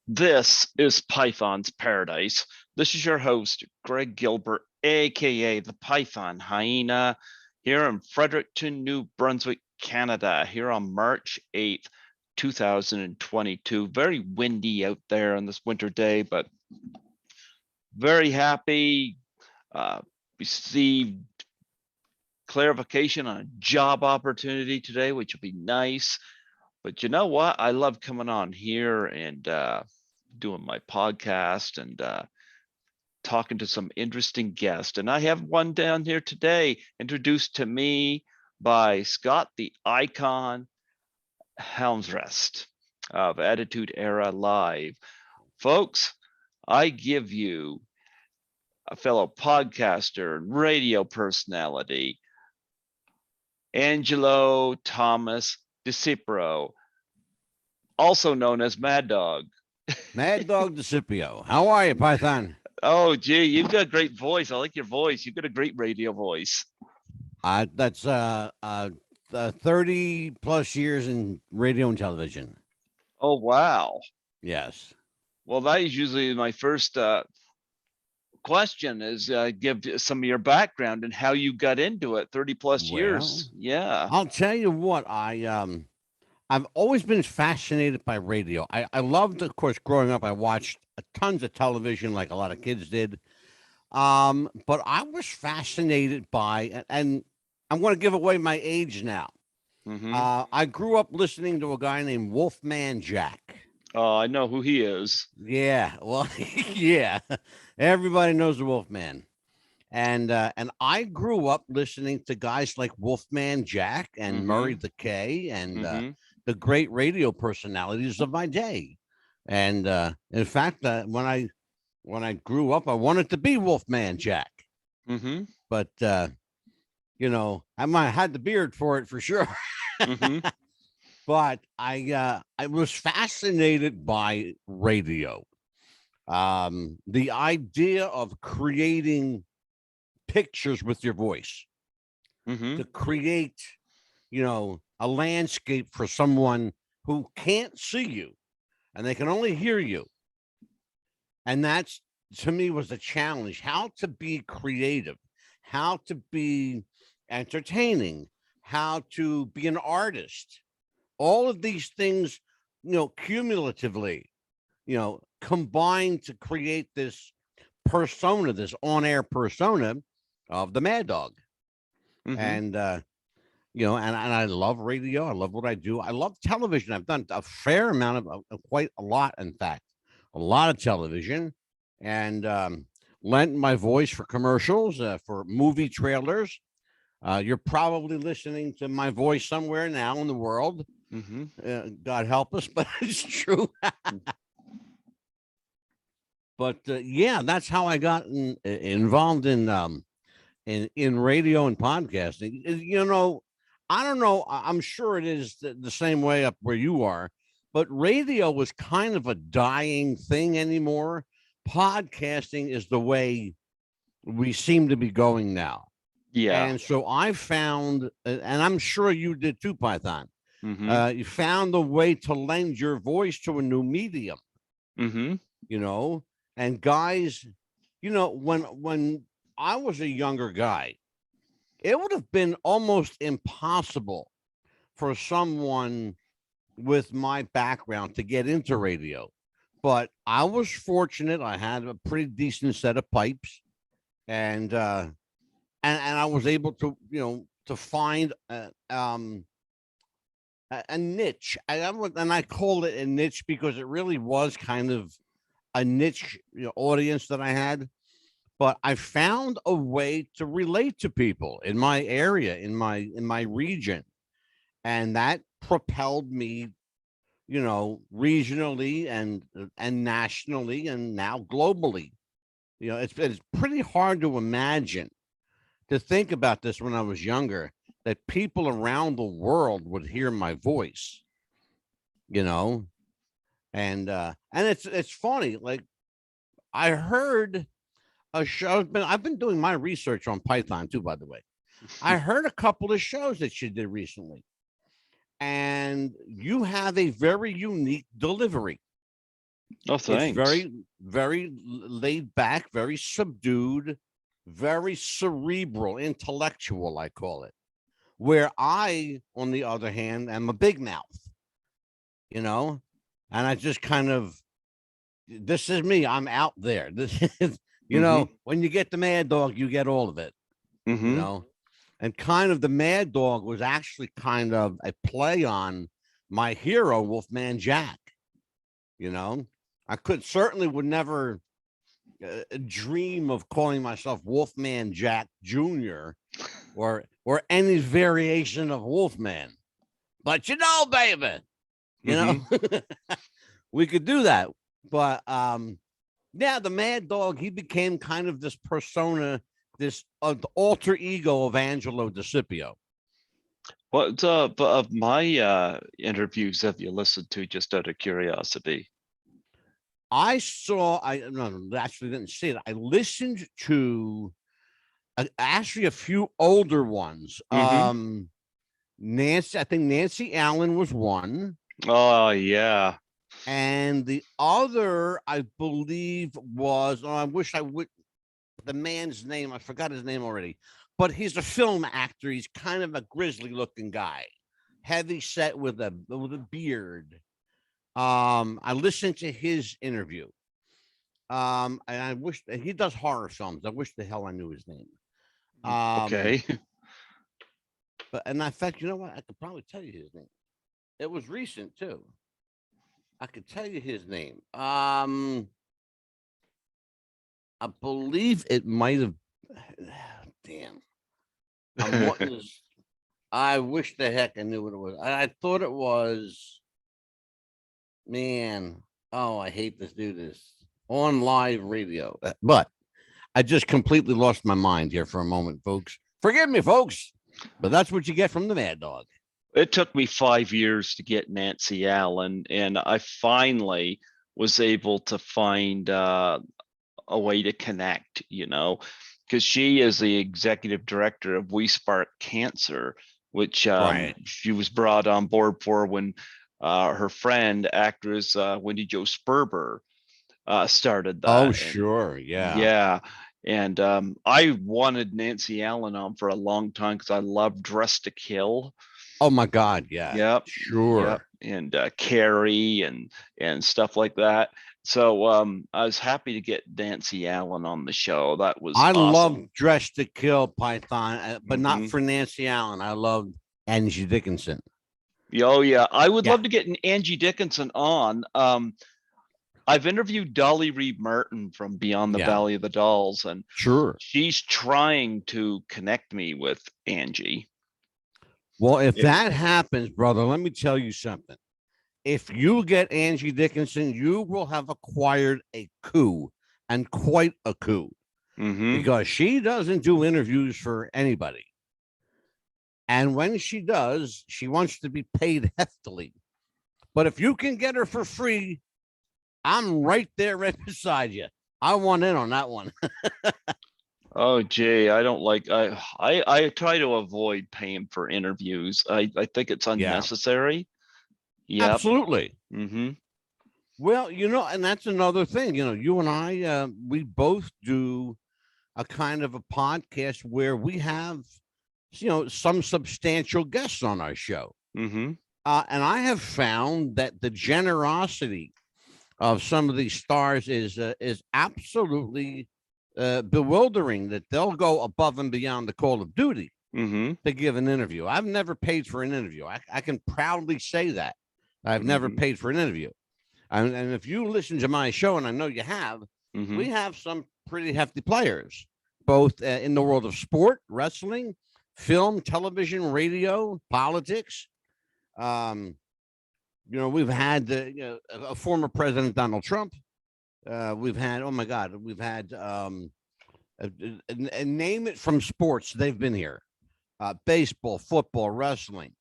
This is Python's Paradise. This is your host, Greg Gilbert, aka the Python Hyena, here in Fredericton, New Brunswick, Canada, here on March 8th, 2022. Very windy out there on this winter day, but very happy. Received clarification on a job opportunity today, which will be nice. But you know what? I love coming on here and doing my podcast and talking to some interesting guests. And I have one down here today introduced to me by Scott the Icon Helmsrest of Attitude Era Live. Folks, I give you a fellow podcaster and radio personality, Angelo Thomas DiSipio, also known as Mad Dog. Mad Dog DiSipio. How are you, Python? Oh, gee, you've got a great voice. I like your voice. You've got a great radio voice. That's 30 plus years in radio and television. Oh, wow. Yes. Well, that is usually my first question is give some of your background and how you got into it 30 plus years. Yeah. I'll tell you what, I've always been fascinated by radio. I loved, of course, growing up, I watched tons of television like a lot of kids did. But I was fascinated by, and I'm going to give away my age now. I grew up listening to a guy named Wolfman Jack. Oh, I know who he is. Yeah, well, yeah, everybody knows the Wolfman, and I grew up listening to guys like Wolfman Jack and Murray the K and the great radio personalities of my day. And in fact, when I grew up, I wanted to be Wolfman Jack. But you know, I might have had the beard for it for sure. But I was fascinated by radio. The idea of creating pictures with your voice, to create, you know, a landscape for someone who can't see you and they can only hear you. And that's, to me, was a challenge, how to be creative, how to be entertaining, how to be an artist. All of these things, you know, cumulatively, you know, combined to create this persona, this on-air persona of the Mad Dog. And, you know, and I love radio. I love what I do. I love television. I've done a fair amount of quite a lot, in fact, a lot of television, and lent my voice for commercials, for movie trailers. You're probably listening to my voice somewhere now in the world. God help us, but it's true. But yeah, that's how I got involved in radio and podcasting. You know, I don't know. I'm sure it is the same way up where you are, but radio was kind of a dying thing anymore. Podcasting is the way we seem to be going now. Yeah. And so I found, and I'm sure you did too, Python. You found a way to lend your voice to a new medium. You know, and guys, you know, when I was a younger guy, it would have been almost impossible for someone with my background to get into radio. But I was fortunate. I had a pretty decent set of pipes, and I was able to, you know, to find a niche. And I called it a niche because it really was kind of a niche, you know, audience that I had. But I found a way to relate to people in my area, in my region, and that propelled me, you know, regionally and nationally, and now globally. You know, it's pretty hard to imagine, to think about this when I was younger, that people around the world would hear my voice, you know, and it's funny. Like, I heard a show. I've been doing my research on Python too, by the way. I heard a couple of shows that you did recently, and you have a very unique delivery. Oh, It's thanks. very laid back, very subdued, very cerebral, intellectual, I call it. Where I, on the other hand, am a big mouth, you know, and I just kind of, this is me. I'm out there. This is, Mm-hmm. when you get the mad dog, you get all of it, you Mm-hmm. know, and kind of the mad dog was actually kind of a play on my hero, Wolfman Jack, you know. I would never dream of calling myself Wolfman Jack Jr. or any variation of Wolfman. But baby, you know, Mm-hmm. we could do that. But yeah, the Mad Dog, he became kind of this persona, this alter ego of Angelo DiSipio. What of my interviews have you listened to, just out of curiosity? I no, actually didn't see it. I listened to actually a few older ones. Mm-hmm. I think Nancy Allen was one. Oh yeah. And the other, I believe, was, oh, I wish I would, the man's name, I forgot his name already, but he's a film actor. He's kind of a grizzly looking guy, heavy set with a beard. I listened to his interview. And I wish he does horror films. I wish the hell I knew his name. Um, Okay. but and in fact, you know what? I could probably tell you his name. It was recent too. I could tell you his name. I believe it might have. Damn, I'm wanting to. I wish the heck I knew what it was. I thought it was. Man, oh, I hate to do this on live radio, but I just completely lost my mind here for a moment, folks. Forgive me, folks, but that's what you get from the Mad Dog. It took me 5 years to get Nancy Allen, and I finally was able to find a way to connect, because she is the executive director of We Spark Cancer, which Right. she was brought on board for when her friend, actress Wendy Jo Sperber, started Oh, that. And sure. Yeah. yeah, and I wanted Nancy Allen on for a long time because I love Dress to Kill. Oh my God. Yeah. Yep, yep, Sure. and Carrie and stuff like that. So I was happy to get Nancy Allen on the show. That was I love awesome. Dress to Kill Python, but not Hmm. for Nancy Allen. I love Angie Dickinson. Oh yeah, I would Yeah. love to get an Angie Dickinson on. I've interviewed Dolly Reed Martin from Beyond the Yeah. Valley of the Dolls, and Sure. she's trying to connect me with Angie. Well, if Yeah. that happens, brother, let me tell you something. If you get Angie Dickinson, you will have acquired a coup, and quite a coup, Hmm. because she doesn't do interviews for anybody. And when she does, she wants to be paid heftily. But if you can get her for free, I'm right there right beside you. I want in on that one. Oh, Jay, I don't like I try to avoid paying for interviews. I think it's Yeah, unnecessary. Yep. absolutely. Hmm. Well, and that's another thing. You and I, we both do a kind of a podcast where we have, some substantial guests on our show. Hmm. And I have found that the generosity of some of these stars is absolutely bewildering. That they'll go above and beyond the call of duty Hmm. to give an interview. I've never paid for an interview. I can proudly say that I've never Hmm. paid for an interview. And if you listen to my show, and I know you have, Hmm. we have some pretty hefty players, both in the world of sport, wrestling, film, television, radio, politics. Um, we've had a former president, Donald Trump. We've had, oh my God, we've had, name it from sports. They've been here, baseball, football, wrestling.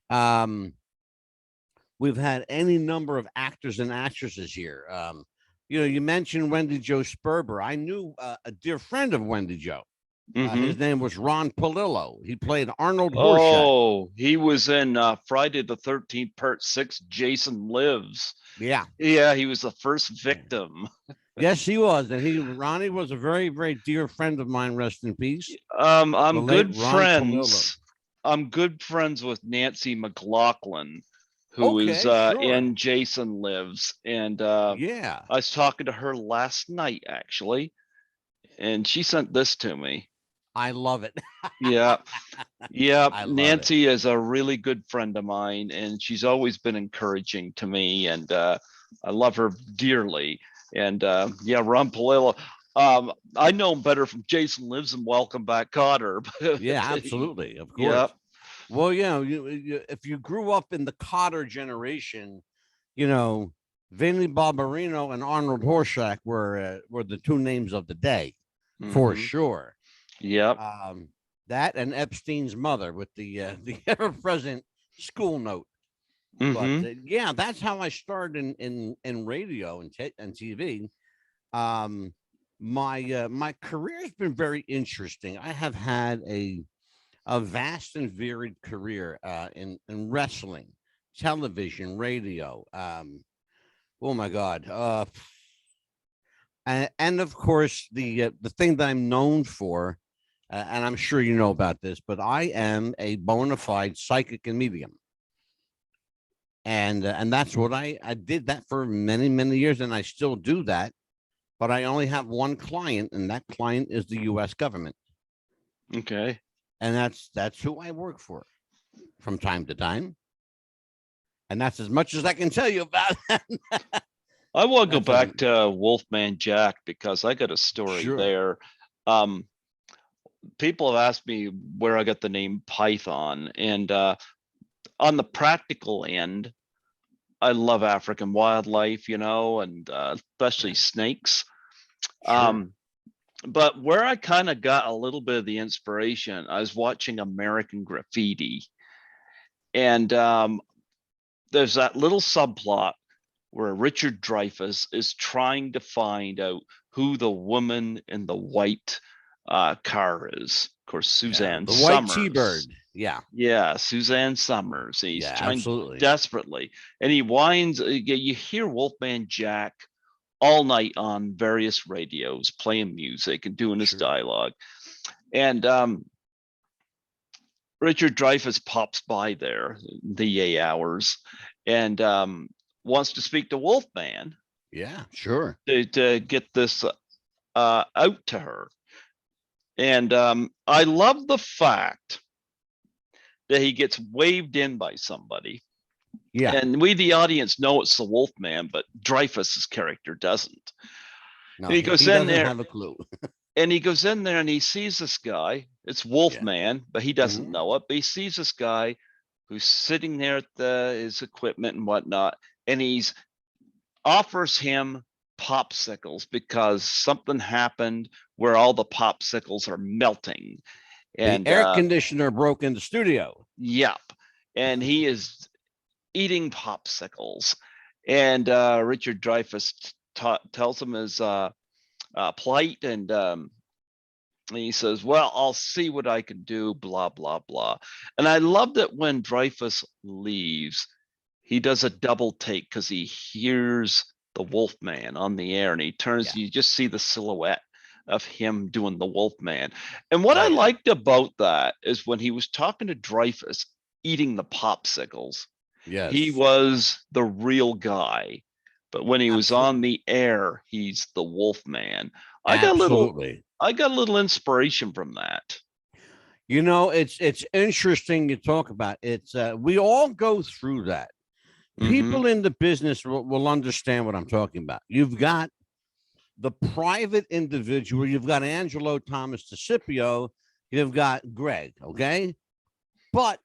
Um, we've had any number of actors and actresses here. You mentioned Wendy Jo Sperber. I knew a dear friend of Wendy Jo. Hmm. His name was Ron Palillo. He played Arnold Horshack. Oh, he was in Friday the 13th, Part 6, Jason Lives. Yeah. Yeah, he was the first victim. Yes, he was. And Ronnie was a very, very dear friend of mine, rest in peace. The I'm late good Ron Palillo. friends. I'm good friends with Nancy McLaughlin, who is Okay, sure. in Jason Lives. And Yeah, I was talking to her last night, actually, and she sent this to me. I love it. Yeah. Yeah, I love it. Nancy is a really good friend of mine, and she's always been encouraging to me, and I love her dearly. And yeah, Ron Palillo, I know him better from Jason Lives and Welcome Back, Cotter. Yeah, absolutely. Of Yeah. course. Well, if you grew up in the Cotter generation, you know, Vinnie Barbarino and Arnold Horshack were the two names of the day for Hmm. sure. Yep. That and Epstein's mother with the the ever-present school note. But Hmm. yeah, that's how I started in radio and TV. Um, my career's been very interesting. I have had a vast and varied career in wrestling, television, radio. Oh my God. And of course the thing that I'm known for, and I'm sure you know about this, but I am a bona fide psychic and medium, and that's what I did that for many many years, and I still do that. But I only have one client, and that client is the U.S. government, Okay. and that's who I work for from time to time, and that's as much as I can tell you about that. I want to go That's back to Wolfman Jack because I got a story sure. there. Um, People have asked me where I got the name Python, and on the practical end, I love African wildlife, and especially Yeah, snakes. sure. Um, but where I kind of got a little bit of the inspiration, I was watching American Graffiti, and there's that little subplot where Richard Dreyfuss is trying to find out who the woman in the white car is. Of course, Yeah, Suzanne the white Summers. T-bird. Yeah, Yeah, Suzanne Summers. He's yeah, trying absolutely. desperately, and he winds. You hear Wolfman Jack all night on various radios, playing music and doing his Sure. dialogue. And Richard Dreyfuss pops by there the A hours and wants to speak to Wolfman Yeah, sure. to get this out to her. And I love the fact that he gets waved in by somebody. Yeah. And we, the audience, know it's the Wolfman, but Dreyfuss's character doesn't. No, And he goes he in doesn't there have a clue. and he sees this guy. It's Yeah. Wolfman, but he doesn't Mhm. know it. But he sees this guy who's sitting there at his equipment and whatnot, and he's offers him popsicles because something happened where all the popsicles are melting. The And air conditioner broke in the studio. yep, and he is eating popsicles. And Richard Dreyfuss tells him his plight, and he says, "Well, I'll see what I can do." Blah blah blah. And I loved it when Dreyfuss leaves. He does a double take because he hears the Wolfman on the air, and he turns. Yeah. You just see the silhouette of him doing the Wolfman. And what Oh I yeah. liked about that is when he was talking to Dreyfuss, eating the popsicles, he Yes. was the real guy. But when he was on Absolutely. the air, he's the Wolfman. I got a little Absolutely. I got a little inspiration from that. It's interesting you talk about. It's we all go through that. Hmm. People in the business will understand what I'm talking about. You've got the private individual, you've got Angelo Thomas DiSipio, you've got Greg, okay? But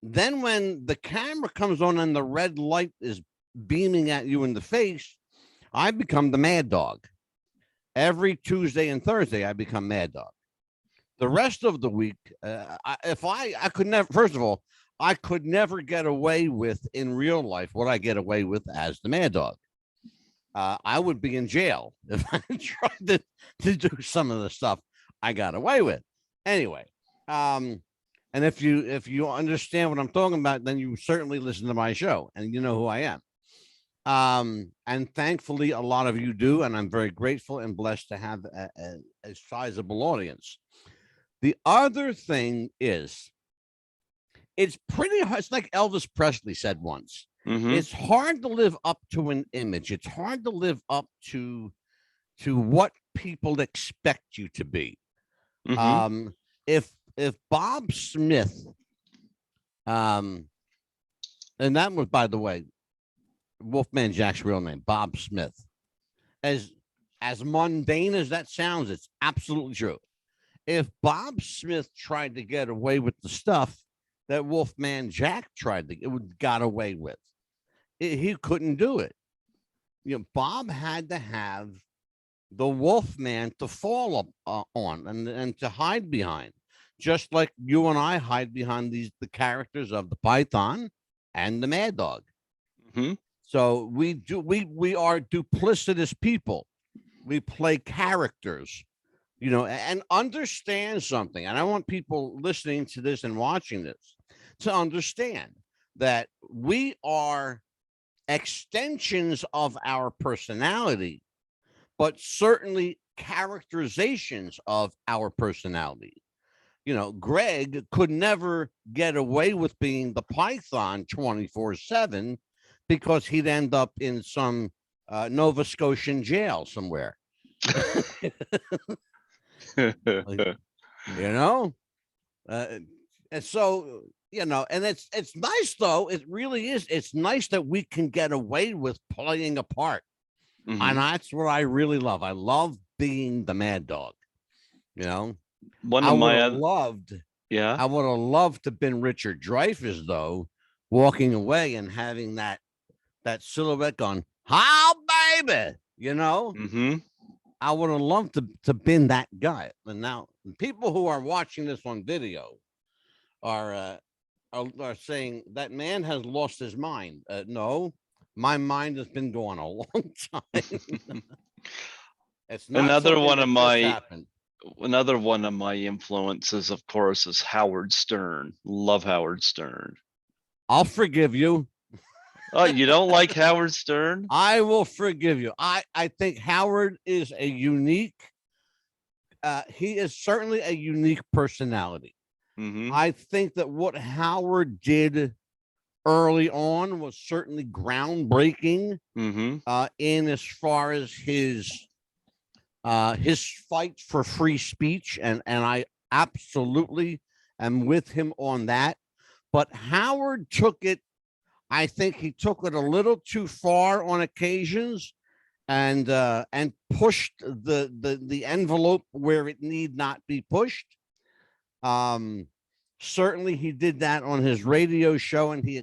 then when the camera comes on and the red light is beaming at you in the face, I become the mad dog. Every Tuesday and Thursday, I become mad dog. The rest of the week, I could never, first of all, I could never get away with in real life what I get away with as the mad dog. I would be in jail if I tried to do some of the stuff. I got away with. Anyway, and if you understand what I'm talking about, then you certainly listen to my show and you know who I am. And thankfully, a lot of you do, and I'm very grateful and blessed to have a sizable audience. The other thing is, it's pretty hard. It's like Elvis Presley said once. It's hard to live up to an image. It's hard to live up to what people expect you to be. If Bob Smith, and that was, by the way, Wolfman Jack's real name, Bob Smith. As mundane as that sounds, it's absolutely true. If Bob Smith tried to get away with the stuff that Wolfman Jack got away with, he couldn't do it. You know, Bob had to have the Wolfman to fall on and to hide behind, just like you and I hide behind the characters of the Python and the Mad Dog. So we are duplicitous people. We play characters, you know, and understand something. And I want people listening to this and watching this to understand that we are extensions of our personality, but certainly characterizations of our personality. You know, Greg could never get away with being the Python 24/7 because he'd end up in some Nova Scotian jail somewhere. You know, and so, you know, and it's nice though. It really is. It's nice that we can get away with playing a part, and that's what I really love. I love being the Mad Dog. You know, I would have loved to have been Richard Dreyfuss though, walking away and having that silhouette going, "How baby," you know. I would have loved to been that guy. And now people who are watching this on video are saying that man has lost his mind. No, my mind has been gone a long time. It's not another one of my happened. Another one of my influences, of course, is Howard Stern. Love Howard Stern. I'll forgive you. Oh, you don't like Howard Stern? I will forgive you. I think Howard is a unique, he is certainly a unique personality. I think that what Howard did early on was certainly groundbreaking in as far as his fight for free speech. And I absolutely am with him on that. But Howard I think he took it a little too far on occasions and pushed the envelope where it need not be pushed. Certainly he did that on his radio show, and he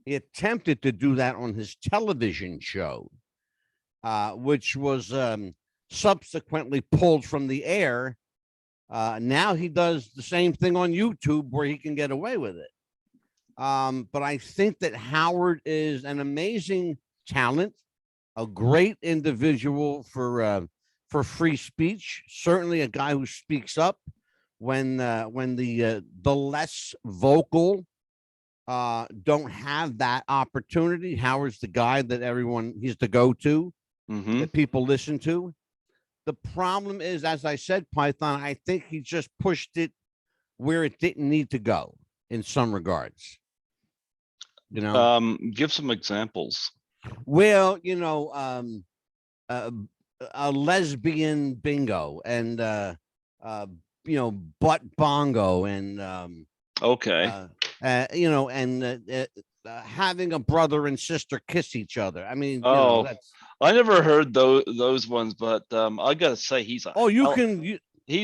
attempted to do that on his television show, which was subsequently pulled from the air. Now he does the same thing on YouTube where he can get away with it. But I think that Howard is an amazing talent, a great individual for free speech. Certainly a guy who speaks up when the less vocal don't have that opportunity. Howard's the guy that he's the go-to that people listen to. The problem is, as I said, Python, I think he just pushed it where it didn't need to go in some regards. You know, give some examples. Well, you know, a lesbian bingo and you know, butt bongo and you know, and having a brother and sister kiss each other. I mean, you know, I never heard those ones, but I gotta say he's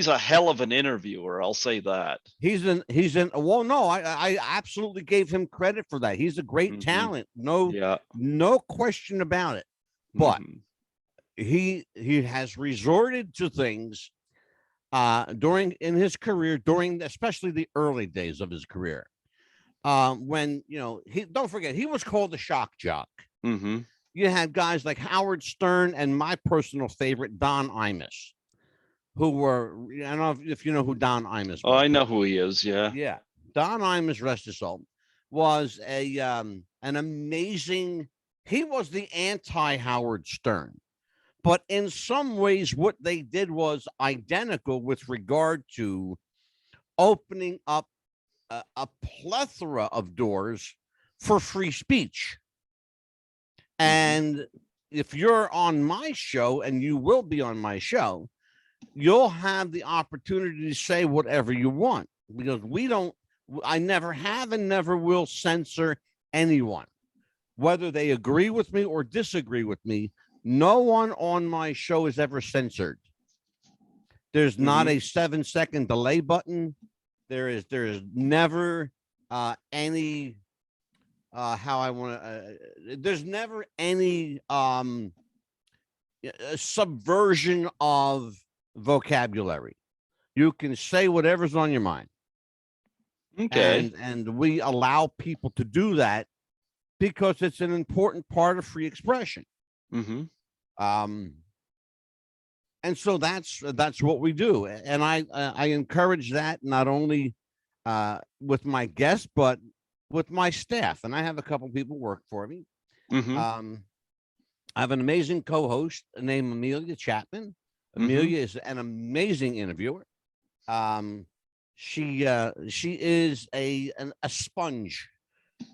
a hell of an interviewer. I'll say that. He's in. Well, no, I absolutely gave him credit for that. He's a great talent. No question about it. But he has resorted to things in his career, especially the early days of his career. When, you know, don't forget, he was called the shock jock. You had guys like Howard Stern and my personal favorite, Don Imus. who were, I don't know if you know who Don Imus Oh, was. I know who he is. Yeah. Yeah. Don Imus, rest his soul, was an amazing, he was the anti Howard Stern. But in some ways, what they did was identical with regard to opening up a plethora of doors for free speech. And if you're on my show, and you will be on my show, you'll have the opportunity to say whatever you want, because I never have and never will censor anyone, whether they agree with me or disagree with me. No one on my show is ever censored. There's not a 7-second delay button. There is never any how I want to. There's never any subversion of vocabulary. You can say whatever's on your mind. Okay. And we allow people to do that because it's an important part of free expression. And so that's what we do, and I encourage that, not only with my guests but with my staff, and I have a couple people work for me. I have an amazing co-host named Amelia Chapman. Amelia is an amazing interviewer. She is a sponge.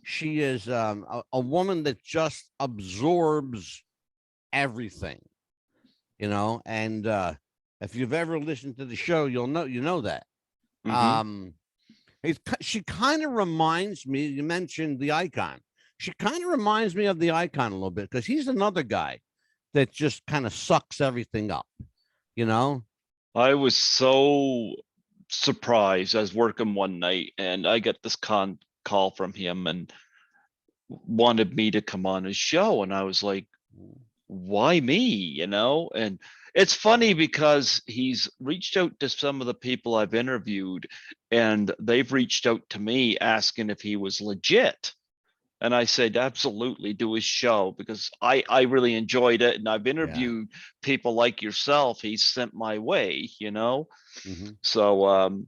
She is a woman that just absorbs everything, and if you've ever listened to the show, you know that. She kind of reminds me, you mentioned the Icon. She kind of reminds me of the Icon a little bit, because he's another guy that just kind of sucks everything up, I was so surprised. I was working one night and I got this call from him and wanted me to come on his show, and I was like, why me? And it's funny because he's reached out to some of the people I've interviewed, and they've reached out to me asking if he was legit. And I said, absolutely, do his show, because I really enjoyed it. And I've interviewed people like yourself he's sent my way, So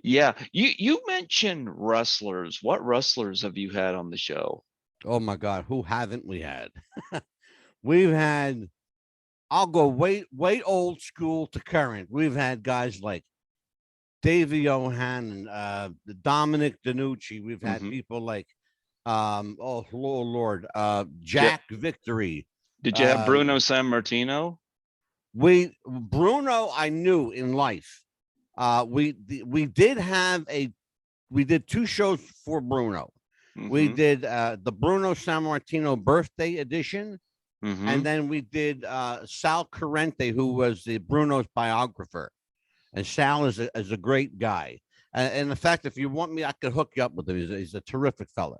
yeah, you mentioned wrestlers. What wrestlers have you had on the show? Oh my God, who haven't we had? We've had, I'll go way old school to current. We've had guys like Davey Ohan and Dominic DeNucci. We've had people like oh Lord, Jack Victory. Did you have Bruno Sammartino? Bruno I knew in life. We did 2 shows for Bruno. We did the Bruno Sammartino birthday edition, and then we did Sal Corrente, who was the Bruno's biographer. And Sal is a great guy. And in fact, if you want me, I could hook you up with him. He's a terrific fella.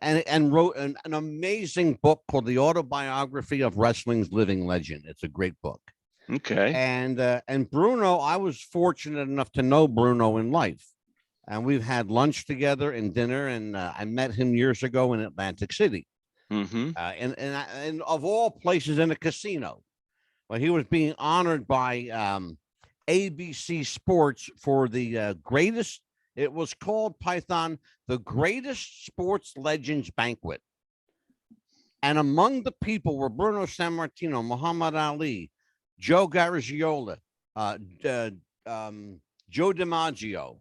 And wrote an amazing book called The Autobiography of Wrestling's Living Legend. It's a great book. Okay. And Bruno, I was fortunate enough to know Bruno in life. And we've had lunch together and dinner, and I met him years ago in Atlantic City. And of all places, in a casino. Well, he was being honored by ABC Sports for the greatest. It was called, Python, the Greatest Sports Legends Banquet. And among the people were Bruno Sammartino, Muhammad Ali, Joe Garagiola, Joe DiMaggio,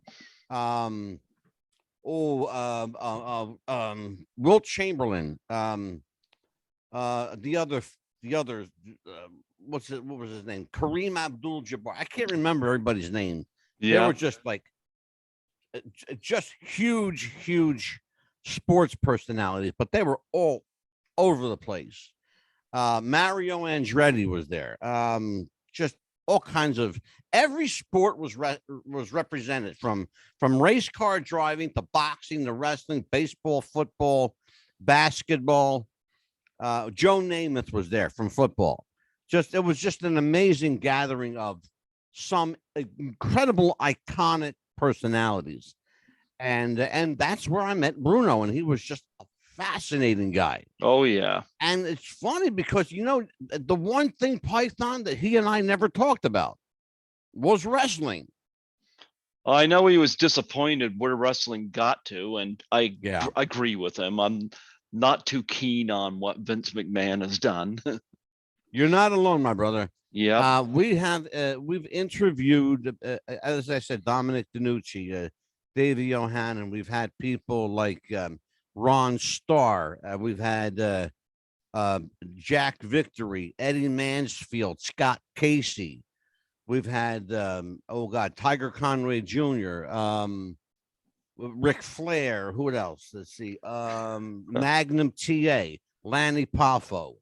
Wilt Chamberlain, the other, what was his name? Kareem Abdul-Jabbar. I can't remember everybody's name. Yeah. They were just like, just huge sports personalities, but they were all over the place. Mario Andretti was there. Just all kinds of, every sport was represented, from race car driving to boxing to wrestling, baseball, football, basketball. Joe Namath was there from football. It was just an amazing gathering of some incredible iconic personalities. And that's where I met Bruno, and he was just a fascinating guy. Oh yeah. And it's funny because, the one thing, Python, that he and I never talked about was wrestling. I know he was disappointed where wrestling got to, and I Yeah. agree with him. I'm not too keen on what Vince McMahon has done. You're not alone, my brother. Yep. We've interviewed, as I said, Dominic DeNucci, Davey Johannan. We've had people like Ron Starr. We've had Jack Victory, Eddie Mansfield, Scott Casey. We've had Tiger Conway Jr., Ric Flair. Who else? Let's see. Magnum TA, Lanny Poffo.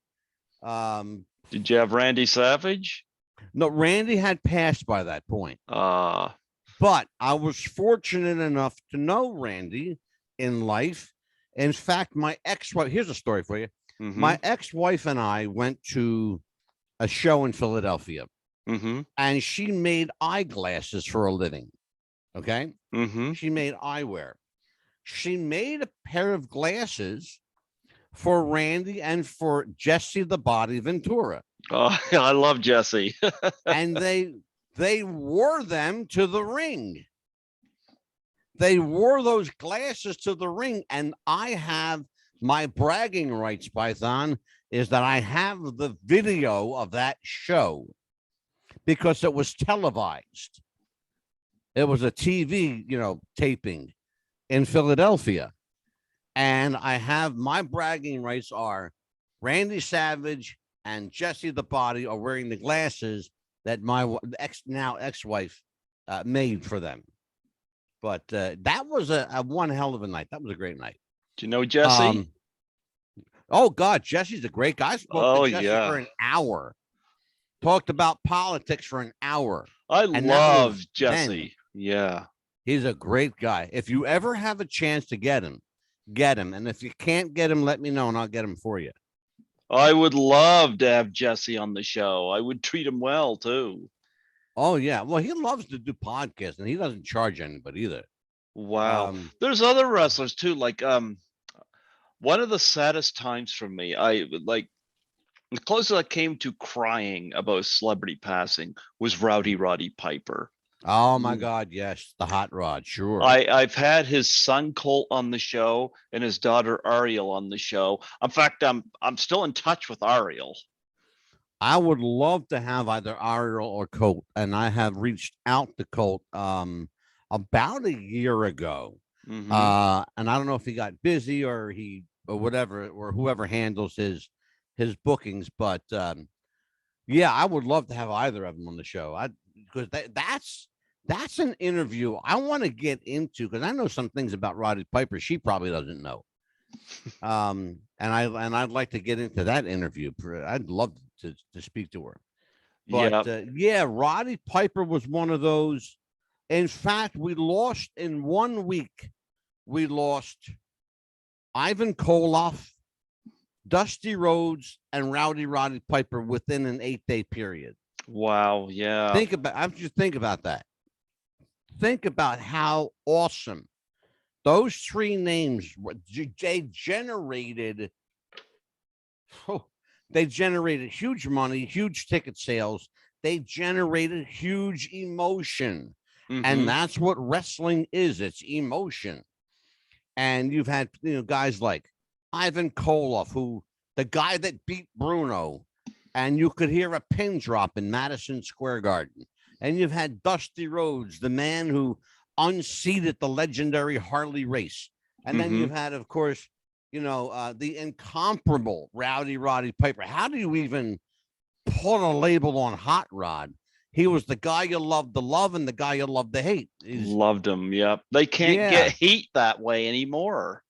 Did you have Randy Savage? No, Randy had passed by that point. But I was fortunate enough to know Randy in life. In fact, my ex-wife, here's a story for you. My ex-wife and I went to a show in Philadelphia, and she made eyeglasses for a living. Okay. She made eyewear. She made a pair of glasses for Randy and for Jesse the Body Ventura. Oh, I love Jesse. And they wore them to the ring. They wore those glasses to the ring, and I have my bragging rights, Python, is that I have the video of that show because it was televised. It was a TV, taping in Philadelphia. And I have my bragging rights are Randy Savage and Jesse the Body are wearing the glasses that my ex-wife made for them. But that was a one hell of a night. That was a great night. Do you know Jesse? Oh God, Jesse's a great guy. I spoke to Jesse for an hour. Talked about politics for an hour. I love Jesse. Yeah. He's a great guy. If you ever have a chance to get him. And if you can't get him, let me know and I'll get him for you. I would love to have Jesse on the show. I would treat him well too. Oh yeah. Well, he loves to do podcasts and he doesn't charge anybody either. Wow. There's other wrestlers too. Like one of the saddest times for me, the closest I came to crying about a celebrity passing was Roddy Piper. Oh my God, yes, the hot rod, sure. I've had his son Colt on the show and his daughter Ariel on the show. In fact, I'm still in touch with Ariel. I would love to have either Ariel or Colt, and I have reached out to Colt about a year ago. And I don't know if he got busy or whatever, or whoever handles his bookings, but yeah, I would love to have either of them on the show. Because that's an interview I want to get into because I know some things about Roddy Piper she probably doesn't know. And I'd like to get into that interview. I'd love to speak to her. But yeah, Roddy Piper was one of those. In fact, we lost in 1 week. We lost Ivan Koloff, Dusty Rhodes, and Roddy Piper within an 8-day period. Wow. Yeah. Think about that. Think about how awesome those three names were. They generated huge money, huge ticket sales. They generated huge emotion. And that's what wrestling is. It's emotion. And you've had guys like Ivan Koloff, the guy that beat Bruno, and you could hear a pin drop in Madison Square Garden. And you've had Dusty Rhodes, the man who unseated the legendary Harley race. And then you've had, of course, the incomparable Roddy Piper. How do you even put a label on Hot Rod? He was the guy you loved to love and the guy you loved to hate. Loved him. Yep. They can't get heat that way anymore.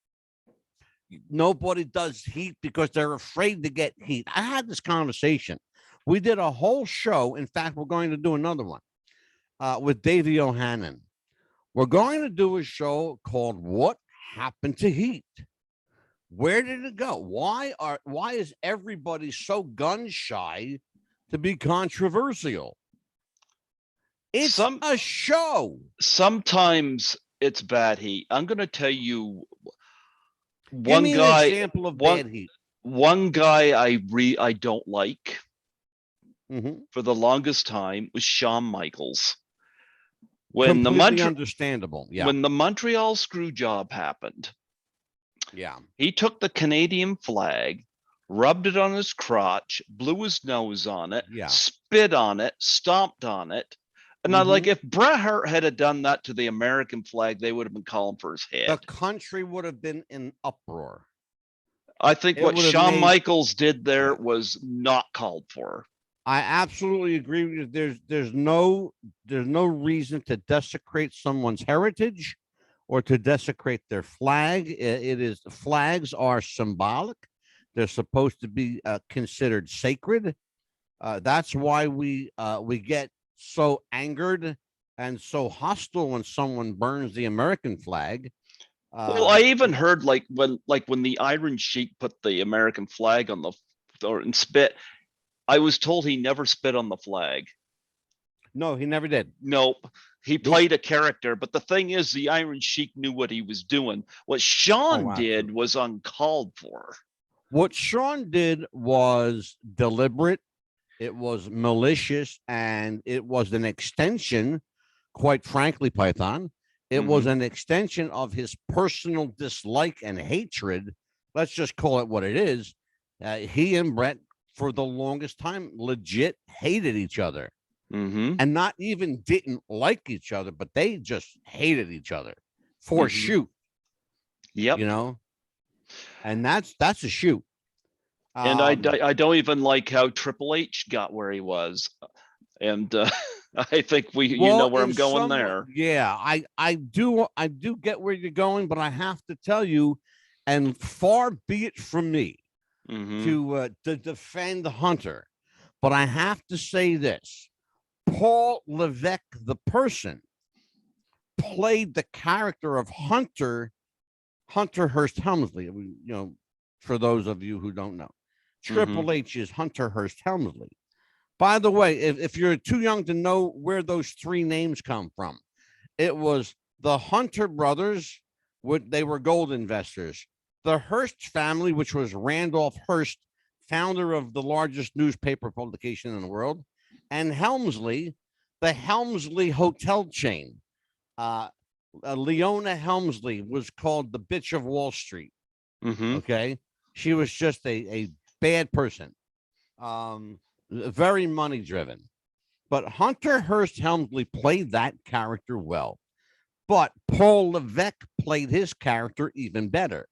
Nobody does heat because they're afraid to get heat. I had this conversation. We did a whole show. In fact, we're going to do another one with Davey Johannan. We're going to do a show called What Happened to Heat? Where did it go? Why is everybody so gun shy to be controversial? It's a show. Sometimes it's bad heat. I'm going to tell you Give one me an guy, example of one bad heat. one guy I don't like Mhm. for the longest time was Shawn Michaels. When the Completely Montreal understandable. Yeah. when the Montreal screw job happened, Yeah. he took the Canadian flag, rubbed it on his crotch, blew his nose on it, Yeah. spit on it, stomped on it. And I like, Mhm. if Bret Hart had done that to the American flag, they would have been calling for his The head. country would have been in uproar. I think It what would have Shawn made, Michaels did there yeah. was not called for. I absolutely agree with you. There's no reason to desecrate someone's heritage or to desecrate their flag. It is, flags are symbolic. They're supposed to be considered sacred. That's why we get so angered and so hostile when someone burns the American flag. Well, I You even know, heard like when the Iron Sheik put the American flag on the or and spit. I was told he never spit on the flag. no, he never did. Nope. He Nope. played a character, but the thing is, the Iron Sheik knew what he was doing. What Oh, Sean did absolutely. was uncalled for. What Sean did was deliberate. It was malicious, and it was an extension, quite frankly, Python. It was Mm-hmm. an extension of his personal dislike and hatred. Let's just call it what it is. He and Brett, for the longest time, legit hated each other, Mm-hmm. and not even didn't like each other, but they just hated each other for Mm-hmm. shoot, you Yep. know, and that's a shoot. And I, Um, I don't even like how Triple H got where he was. And I think you know Well, where in I'm going some, there. yeah, I do get where you're going, but I have to tell you, and far be it from me Mm-hmm. to defend Hunter, but I have to say this: Paul Levesque, the person, played the character of Hunter Hearst Helmsley. For those of you who don't know, Mm-hmm. Triple H is Hunter Hearst Helmsley. By the way, if you're too young to know where those three names come from, it was the Hunter brothers. They were gold investors. The Hearst family, which was Randolph Hearst, founder of the largest newspaper publication in the world, and Helmsley, the Helmsley hotel chain. Uh, Leona Helmsley was called the bitch of Wall Street. Mm-hmm. Okay. She was just a bad person, very money driven. But Hunter Hearst Helmsley played that character well. But Paul Levesque played his character even better.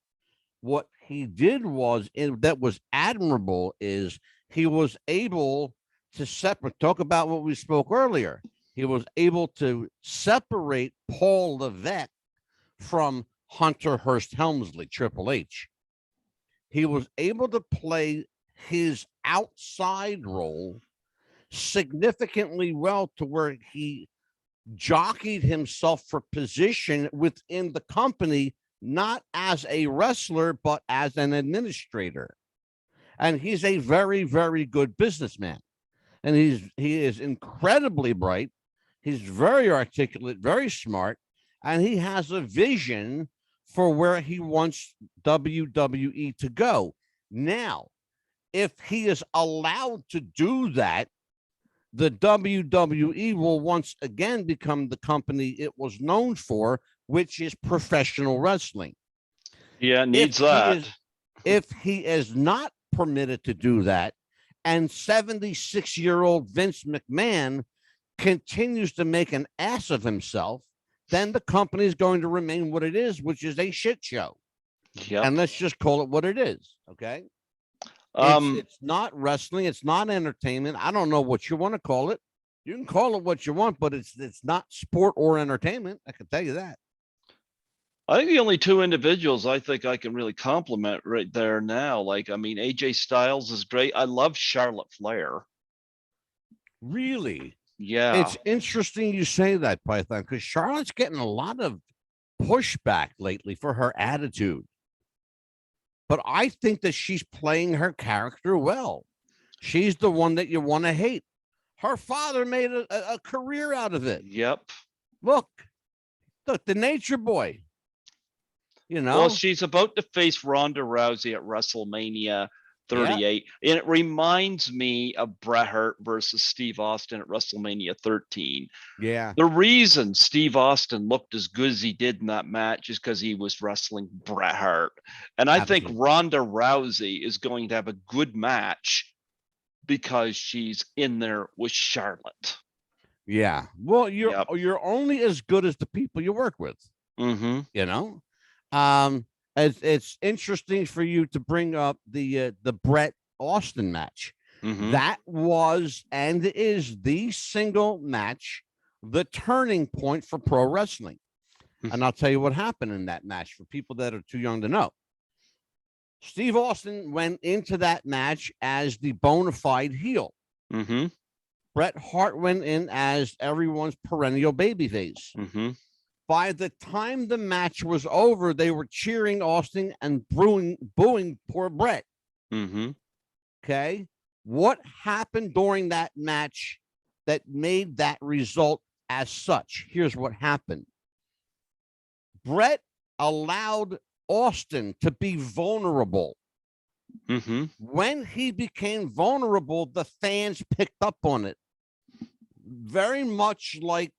What he did was, that was admirable, is he was able to separate, talk about what we spoke earlier. He was able to separate Paul Levesque from Hunter Hearst Helmsley, Triple H. He was able to play his outside role significantly well, to where he jockeyed himself for position within the company, not as a wrestler, but as an administrator. And he's a very, very good businessman. And he is incredibly bright. He's very articulate, very smart, and he has a vision for where he wants WWE to go. Now, if he is allowed to do that, the WWE will once again become the company it was known for, which is professional wrestling. Yeah, it If needs he that. is if he is not permitted to do that, and 76-year-old Vince McMahon continues to make an ass of himself, then the company is going to remain what it is, which is a shit show. And Yep. let's just call it what it is. Okay. Um, It's not wrestling. It's not entertainment. I don't know what you want to call it. You can call it what you want, but it's not sport or entertainment. I can tell you that. I think the only two individuals I think I can really compliment right there now, like, I mean, AJ Styles is great. I love Charlotte Flair. Really, Yeah. it's interesting you say that, Python, because Charlotte's getting a lot of pushback lately for her attitude. But I think that she's playing her character well. She's the one that you want to hate. Her father made a career out of it. Yep. Look, the Nature Boy. Well, know? she's about to face Ronda Rousey at WrestleMania Yeah, 38, and it reminds me of Bret Hart versus Steve Austin at WrestleMania 13. yeah, The reason Steve Austin looked as good as he did in that match is because he was wrestling Bret Hart. And I think absolutely. Ronda Rousey is going to have a good match because she's in there with Charlotte. Yeah. Well, Yep. you're only as good as the people you work with, Mm-hmm. you know? Um, it's interesting for you to bring up the Bret Austin match. Mm-hmm. That was and is the single match, the turning point for pro wrestling. And I'll tell you what happened in that match for people that are too young to know. Steve Austin went into that match as the bona fide heel. Mm-hmm. Bret Hart went in as everyone's perennial babyface. Mm-hmm. By the time the match was over, they were cheering Austin and booing poor Bret. Mm-hmm. Okay. What happened during that match that made that result as such? Here's what happened. Bret allowed Austin to be vulnerable. Mm-hmm. When he became vulnerable, the fans picked up on it. Very much like,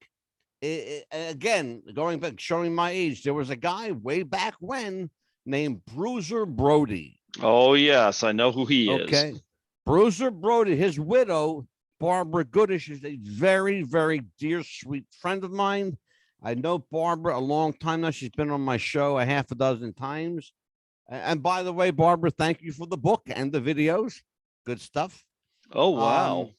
again, going back, showing my age, there was a guy way back when named Bruiser Brody. Oh, yes, I know who he is. Okay. Bruiser Brody, his widow, Barbara Goodish, is a very, very dear, sweet friend of mine. I know Barbara a long time now. She's been on my show a half a dozen times. And by the way, Barbara, thank you for the book and the videos. Good stuff. Oh, wow.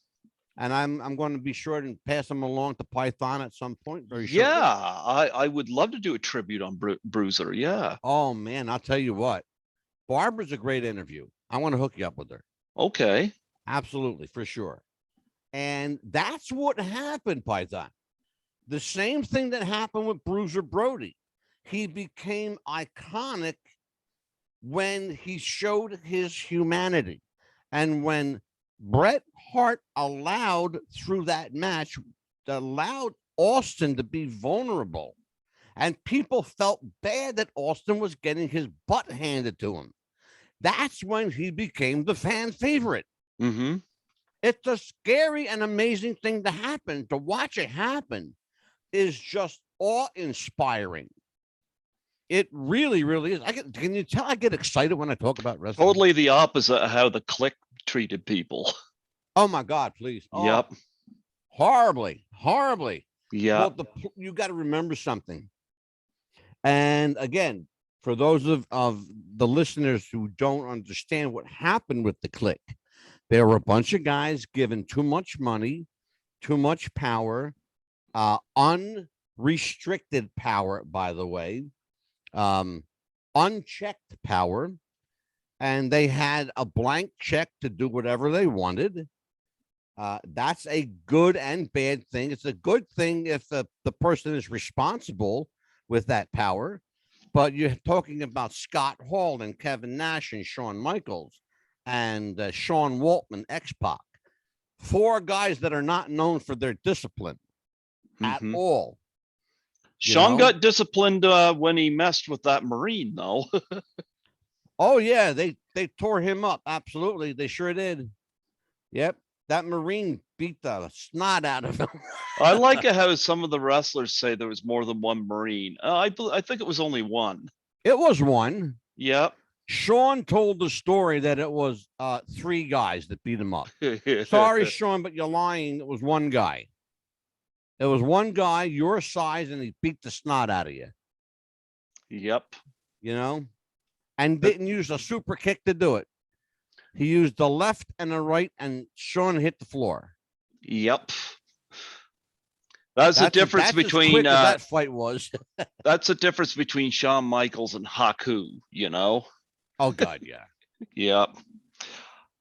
And I'm going to be sure to pass them along to Python at some point very shortly. Yeah, I would love to do a tribute on Bruiser. Yeah. Oh, man, I'll tell you what. Barbara's a great interview. I want to hook you up with her. Okay. Absolutely, for sure. And that's what happened, Python. The same thing that happened with Bruiser Brody. He became iconic when he showed his humanity. And when Bret Hart allowed through that match, allowed Austin to be vulnerable, and people felt bad that Austin was getting his butt handed to him. That's when he became the fan favorite. Mm-hmm. It's a scary and amazing thing to happen. To watch it happen is just awe-inspiring. It really, really is. Can you tell I get excited when I talk about wrestling? Totally the opposite of how the Click treated people. Oh my God, please. Oh, Yep. horribly, horribly. Yeah. Well, you got to remember something. And again, for those of the listeners who don't understand what happened with the Click, there were a bunch of guys given too much money, too much power, unrestricted power, by the way, unchecked power, and they had a blank check to do whatever they wanted. That's a good and bad thing. It's a good thing if the person is responsible with that power, but you're talking about Scott Hall and Kevin Nash and Shawn Michaels and Sean Waltman, X-Pac. 4 guys that are not known for their discipline at all. Sean got disciplined when he messed with that Marine, though. Oh, yeah, they tore him up. Absolutely. They sure did. Yep. That Marine beat the snot out of him. I like how some of the wrestlers say there was more than one Marine. I think it was only one. It was one. Yep. Sean told the story that it was 3 guys that beat him up. Sorry, Sean, but you're lying. It was one guy. It was one guy your size, and he beat the snot out of you. Yep. You know, and didn't use a super kick to do it. He used the left and the right, and Sean hit the floor. Yep. That's the difference between that fight was. That's the difference between Shawn Michaels and Haku, you know? Oh God, yeah. Yep.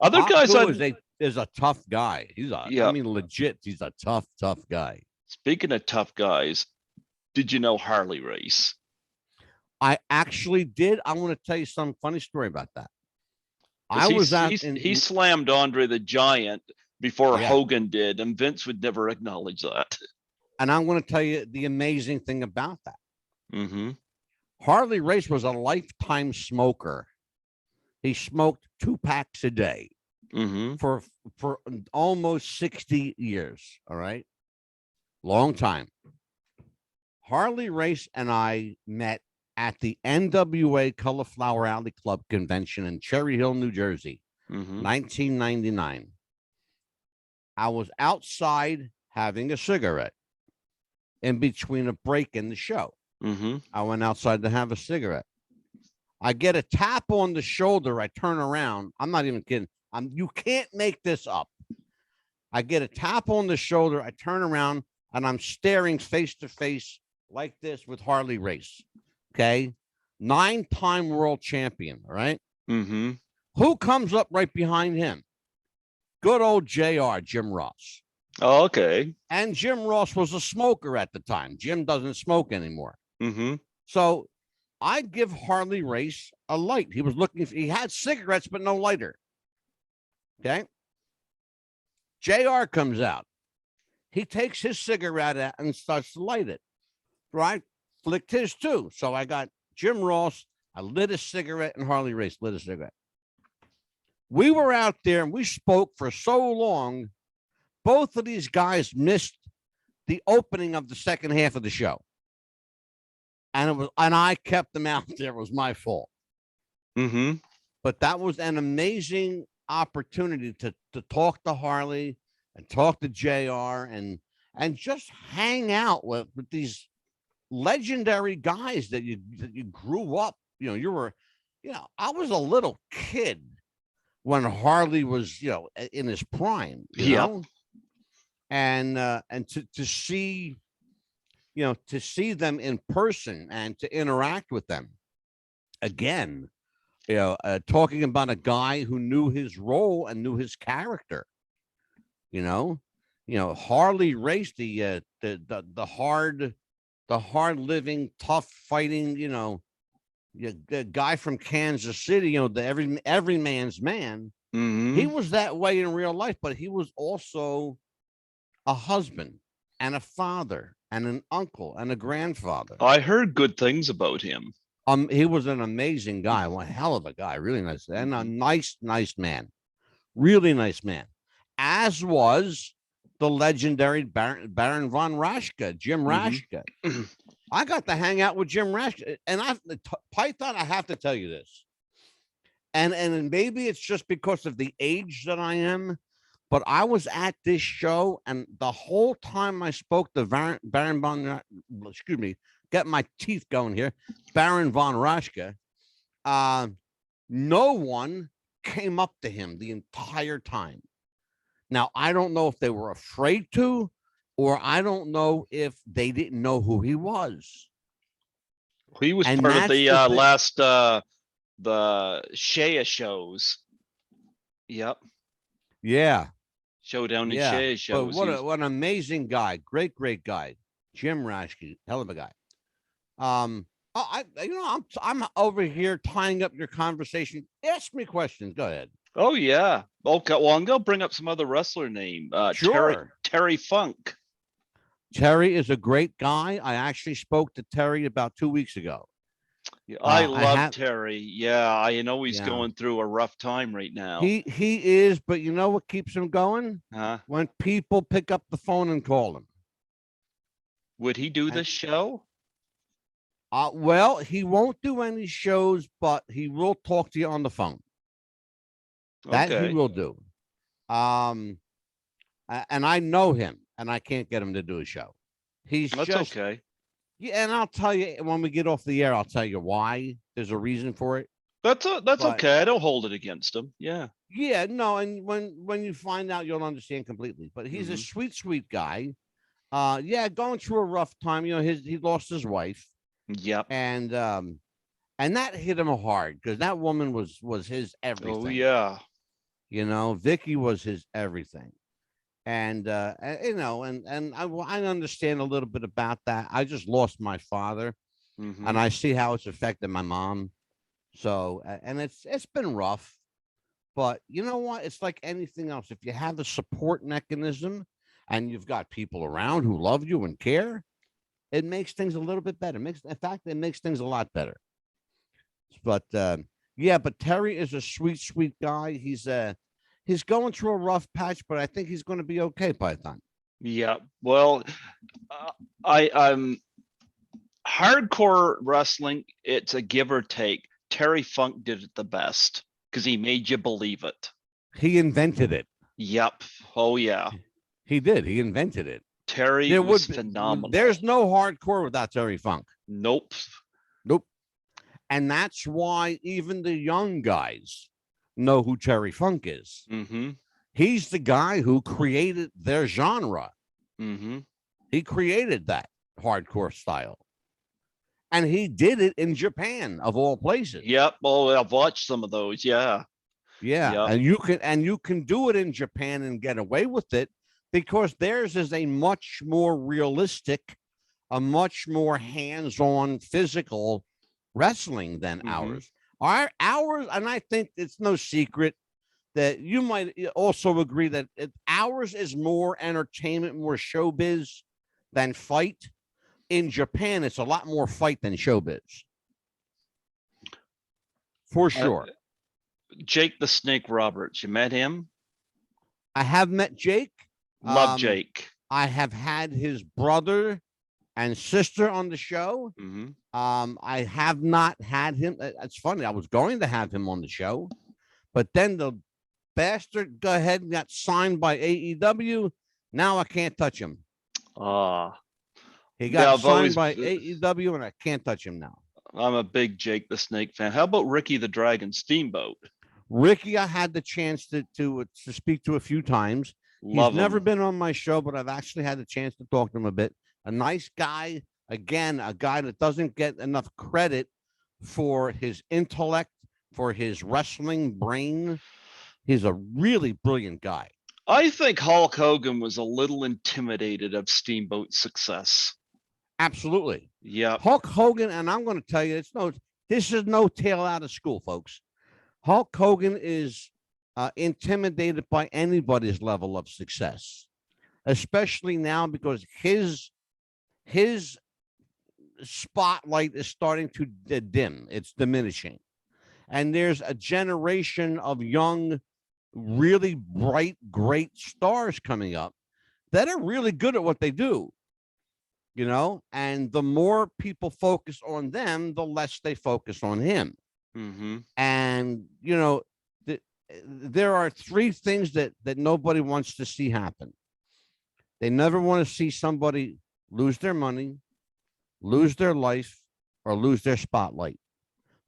Other Haku guys is a tough guy. I mean, legit, he's a tough guy. Speaking of tough guys, did you know Harley Race? I actually did. I want to tell you some funny story about that. He slammed Andre the Giant before Yeah. Hogan did, and Vince would never acknowledge that. And I'm going to tell you the amazing thing about that. Mm-hmm. Harley Race was a lifetime smoker. He smoked 2 packs a day Mm-hmm. for almost 60 years. All right. Long time. Harley Race and I met at the NWA Cauliflower Alley Club convention in Cherry Hill, New Jersey, Mm-hmm. 1999. I was outside having a cigarette in between a break in the show. Mm-hmm. I went outside to have a cigarette. I get a tap on the shoulder. I turn around. I'm not even kidding. You can't make this up. I get a tap on the shoulder. I turn around and I'm staring face to face like this with Harley Race. Okay. 9-time world champion. All right. Mm-hmm. Who comes up right behind him? Good old JR, Jim Ross. Oh, okay. And Jim Ross was a smoker at the time. Jim doesn't smoke anymore. Mm-hmm. So I give Harley Race a light. He was looking, he had cigarettes, but no lighter. Okay. JR comes out. He takes his cigarette out and starts to light it. Right? Flicked his too. So I got Jim Ross. I lit a cigarette and Harley Race lit a cigarette. We were out there and we spoke for so long. Both of these guys missed the opening of the second half of the show. And I kept them out there. It was my fault. Mm-hmm. But that was an amazing opportunity to talk to Harley and talk to JR and just hang out with these legendary guys that you grew up. I was a little kid when Harley was, in his prime, you know, and to see, to see them in person and to interact with them again, talking about a guy who knew his role and knew his character, Harley Race, the hard living, tough fighting, the guy from Kansas City, the every man's man. Mm-hmm. He was that way in real life, but he was also a husband and a father and an uncle and a grandfather. I heard good things about him. He was an amazing guy, one hell of a guy, really nice, and a nice man, really nice man. As was the legendary Baron von Raschke, Jim Raschke. Mm-hmm. I got to hang out with Jim Raschke, and Python. I have to tell you this, and maybe it's just because of the age that I am, but I was at this show, and the whole time I spoke to Baron von, excuse me, get my teeth going here, Baron von Raschke, no one came up to him the entire time. Now, I don't know if they were afraid to, or I don't know if they didn't know who he was. He was part of the last the Shea shows. Yep. Yeah. Showdown in Shea shows. But what an amazing guy. Great guy. Jim Raschke, hell of a guy. I'm over here tying up your conversation. Ask me questions. Go ahead. Oh yeah. Okay. Well, I'm gonna bring up some other wrestler name. Sure. Terry Funk. Terry is a great guy. I actually spoke to Terry about 2 weeks ago. Yeah, I love Terry. Yeah, I know he's going through a rough time right now. He is, but you know what keeps him going? Huh? When people pick up the phone and call him. Would he do this show? Well, he won't do any shows, but he will talk to you on the phone. That he will do. And I know him, and I can't get him to do a show. That's okay. Yeah, and I'll tell you when we get off the air. I'll tell you why. There's a reason for it. That's okay. I don't hold it against him. Yeah. Yeah, no, and when you find out, you'll understand completely. But he's a sweet guy. Going through a rough time. He lost his wife. Yep. And that hit him hard because that woman was his everything. Oh yeah. Vicky was his everything. And I understand a little bit about that. I just lost my father, and I see how it's affected my mom. So, and it's been rough, but you know what? It's like anything else. If you have a support mechanism and you've got people around who love you and care, it makes things a little bit better. In fact, it makes things a lot better. But yeah, but Terry is a sweet, sweet guy. He's going through a rough patch, but I think he's going to be okay, Python. Yeah. Well, I'm hardcore wrestling. It's a give or take. Terry Funk did it the best because he made you believe it. He invented it. Yep. Oh yeah. He did. He invented it. Terry was phenomenal. There's no hardcore without Terry Funk. Nope. Nope. And that's why even the young guys know who Terry Funk is. Mm-hmm. He's the guy who created their genre. Mm-hmm. He created that hardcore style. And he did it in Japan, of all places. Yep. Oh, I've watched some of those. Yeah. Yeah. Yep. And you can do it in Japan and get away with it because theirs is a much more realistic, a much more hands-on physical wrestling than ours. Ours, and I think it's no secret that you might also agree that ours is more entertainment, more showbiz than fight. In Japan, it's a lot more fight than showbiz. For sure. Jake the Snake Roberts, you met him? I have met Jake. Love Jake. I have had his brother and sister on the show. Mm-hmm. I have not had him. It's funny. I was going to have him on the show, but then the bastard go ahead and got signed by AEW. Now I can't touch him. He got signed by AEW, and I can't touch him now. I'm a big Jake the Snake fan. How about Ricky the Dragon Steamboat? Ricky, I had the chance to speak to a few times. He's never been on my show, but I've actually had the chance to talk to him a bit. A nice guy. Again, a guy that doesn't get enough credit for his intellect, for his wrestling brain. He's a really brilliant guy. I think Hulk Hogan was a little intimidated of Steamboat's success. Absolutely. Yeah. Hulk Hogan, and I'm going to tell you, this is no tale out of school, folks. Hulk Hogan is intimidated by anybody's level of success, especially now because his spotlight is starting to dim. It's diminishing. And there's a generation of young, really bright, great stars coming up that are really good at what they do. You know, and the more people focus on them, the less they focus on him. Mm-hmm. And, you know, there are three things that nobody wants to see happen. They never want to see somebody lose their money, lose their life, or lose their spotlight.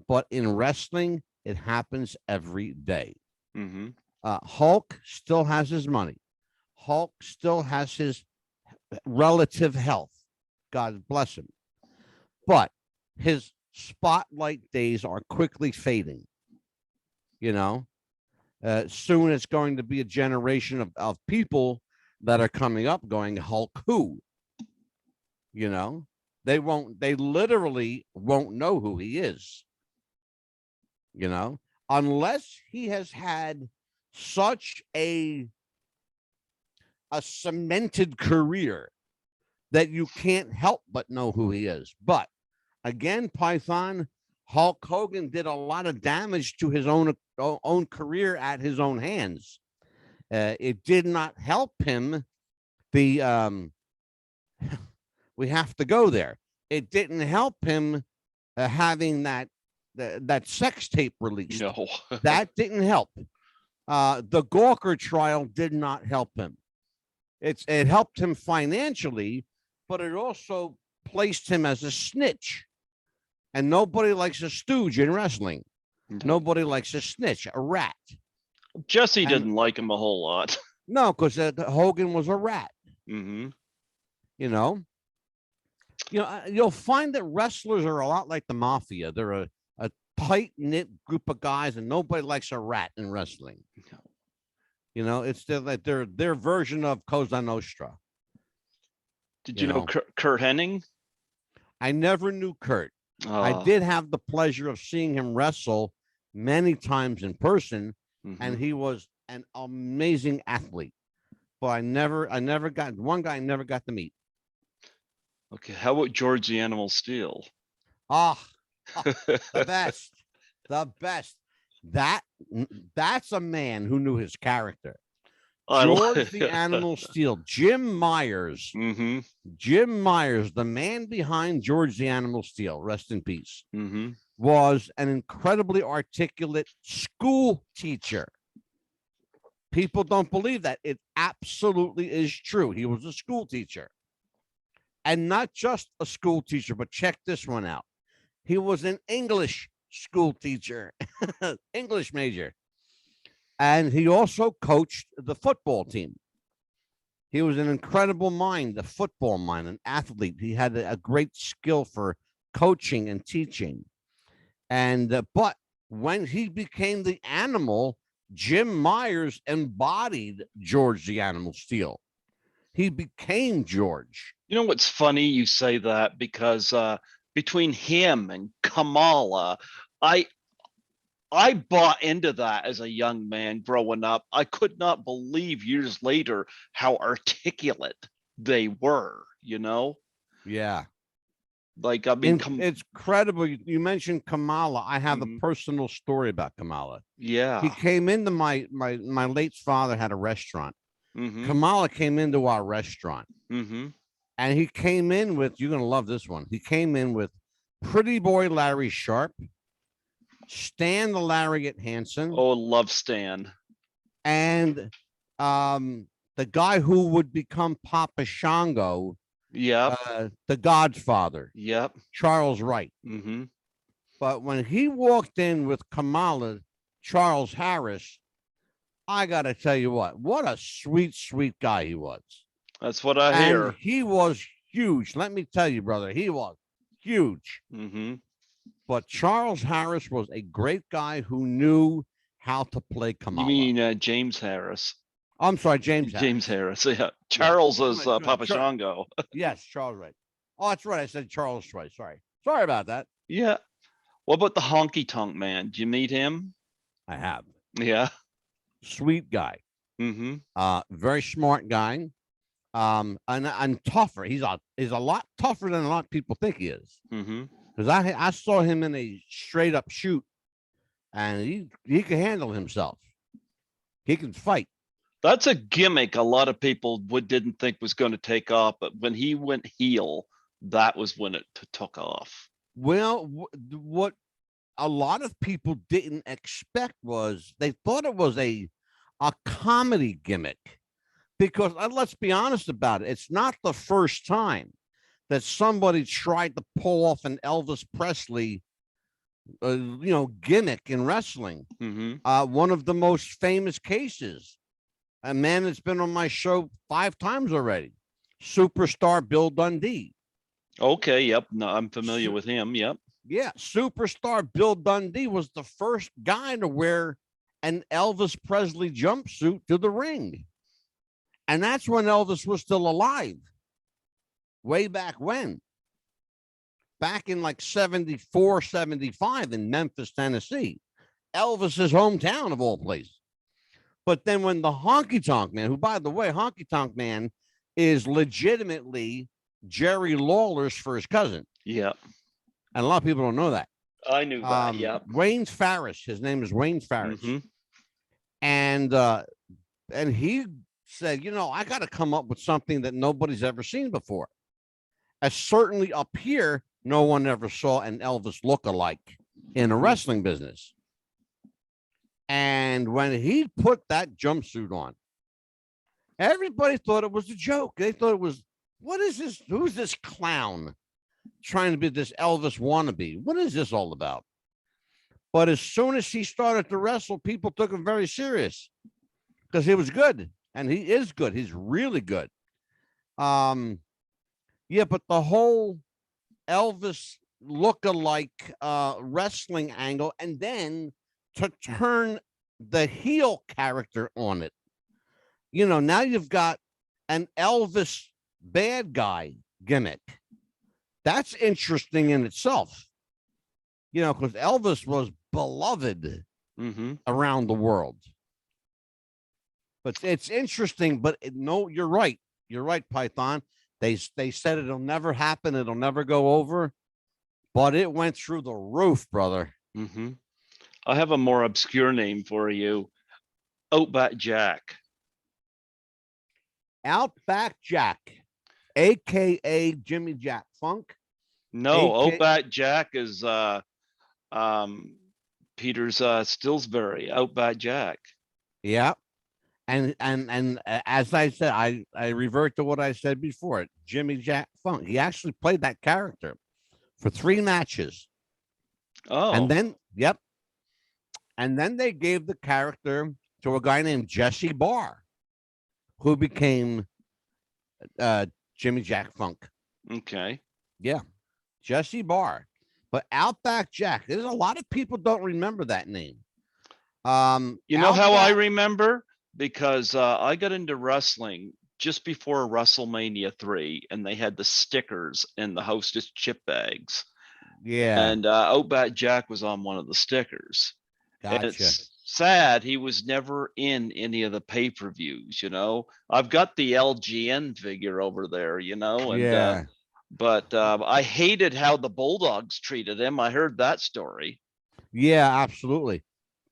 But in wrestling, it happens every day. Mm-hmm. Hulk still has his money. Hulk still has his relative health. God bless him. But his spotlight days are quickly fading. You know, soon it's going to be a generation of people that are coming up going, Hulk who? You know, they literally won't know who he is. You know, unless he has had such a cemented career that you can't help but know who he is. But again, Python, Hulk Hogan did a lot of damage to his own career at his own hands. It did not help him. We have to go there. It didn't help him having that sex tape released. No. That didn't help. The Gawker trial did not help him. It helped him financially, but it also placed him as a snitch. And nobody likes a stooge in wrestling. Nobody likes a snitch, a rat. Jesse didn't like him a whole lot. No, because Hogan was a rat. Mm-hmm. You know, you'll find that wrestlers are a lot like the mafia. They're a tight-knit group of guys, and nobody likes a rat in wrestling. You know, it's like their version of Cosa Nostra. Did you know Kurt Hennig? I never knew Kurt. I did have the pleasure of seeing him wrestle many times in person, and he was an amazing athlete. But I never got one guy I never got to meet. Okay, how about George the Animal Steel? Ah, the best, the best. That that's a man who knew his character. George the Animal Steel, Jim Myers. Mm-hmm. Jim Myers, the man behind George the Animal Steel, rest in peace, Mm-hmm. was an incredibly articulate school teacher. People don't believe that. It absolutely is true. He was a school teacher. And not just a school teacher, but check this one out. He was an English school teacher, English major. And he also coached the football team. He was an incredible mind, a football mind, an athlete. He had a great skill for coaching and teaching. And but when he became the animal, Jim Myers embodied George the Animal Steel. He became George. You know what's funny? You say that because between him and Kamala, I I bought into that as a young man growing up. I could not believe years later how articulate they were, you know? Yeah. Like, I mean, It's credible. You mentioned Kamala. I have a Mhm. personal story about Kamala. He Yeah. came into my late father had a restaurant. Mm-hmm. Kamala came into our restaurant, Mm-hmm. and he came in with, you're gonna love this one. He came in with Pretty Boy Larry Sharp, Stan the Lariat Hansen, Oh, love Stan. and the guy who would become Papa Shango, Yep. the Godfather, Yep. Charles Wright. Mm-hmm. But when he walked in with Kamala, Charles Harris, I got to tell you what a sweet, sweet guy he was. That's what I And hear. he was huge. Let me tell you, brother, he was huge. Mm-hmm. But Charles Harris was a great guy who knew how to play You Kamala. mean James Harris? I'm sorry, James James Harris. Harris. Yeah. Yeah. Charles is Papa Char- Shango. yes, Charles Wright. Oh, that's right. I said Charles twice. Sorry about that. Yeah. What about the Honky Tonk Man? Did you meet him? I have. Yeah. Sweet guy. Mm-hmm. Very smart guy. And tougher. He's a lot tougher than a lot of people think he is. Mm-hmm. Because I saw him in a straight up shoot, and he can handle himself. He can fight. That's a gimmick a lot of people didn't think was going to take off, but when he went heel, that was when it took off. Well, what a lot of people didn't expect was they thought it was a comedy gimmick, because let's be honest about it, it's not the first time that somebody tried to pull off an Elvis Presley gimmick in wrestling. Mm-hmm. One of the most famous cases, a man that's been on my show 5 times already, Superstar Bill Dundee. Okay, yep. No, I'm familiar with him. Yep. Yeah, Superstar Bill Dundee was the first guy to wear an Elvis Presley jumpsuit to the ring. And that's when Elvis was still alive. Way back when. Back in like 74, 75 in Memphis, Tennessee. Elvis's hometown of all places. But then when the Honky Tonk Man, who, by the way, Honky Tonk Man is legitimately Jerry Lawler's first cousin. Yep. And a lot of people don't know that. I knew that. Yep. Wayne Farris. His name is Wayne Farris. Mm-hmm. And he said, I got to come up with something that nobody's ever seen before. As certainly up here, no one ever saw an Elvis look-alike in a wrestling business. And when he put that jumpsuit on, everybody thought it was a joke. They thought it was, what is this? Who's this clown trying to be this Elvis wannabe? What is this all about? But as soon as he started to wrestle, people took him very serious because he was good. And he is good. He's really good. Yeah, but the whole Elvis look-alike wrestling angle, and then to turn the heel character on it. Now you've got an Elvis bad guy gimmick. That's interesting in itself. Because Elvis was beloved around the world. But it's interesting, but no, you're right. You're right, Python. They said it'll never happen, it'll never go over, but it went through the roof, brother. Mm-hmm. I have a more obscure name for you. Outback Jack. Outback Jack, aka Jimmy Jack Funk, No, aka Outback Jack is um Peter's Stillsbury, Outback Jack. yeah. And as I said, I revert to what I said before. Jimmy Jack Funk. He actually played that character for 3 matches, and Oh, then yep, and then they gave the character to a guy named Jesse Barr, who became uh, Jimmy Jack Funk. okay. Yeah, Jesse Barr. But Outback Jack, there's a lot of people don't remember that name. You know how I Outback, remember? Because I got into wrestling just before WrestleMania 3, and they had the stickers in the hostess chip bags. yeah, And Outback Jack was on one of the stickers. And gotcha. it's sad he was never in any of the pay-per-views, you know. I've got the LGN figure over there, you know, and Yeah, but I hated how the Bulldogs treated him. I heard that story. yeah, absolutely.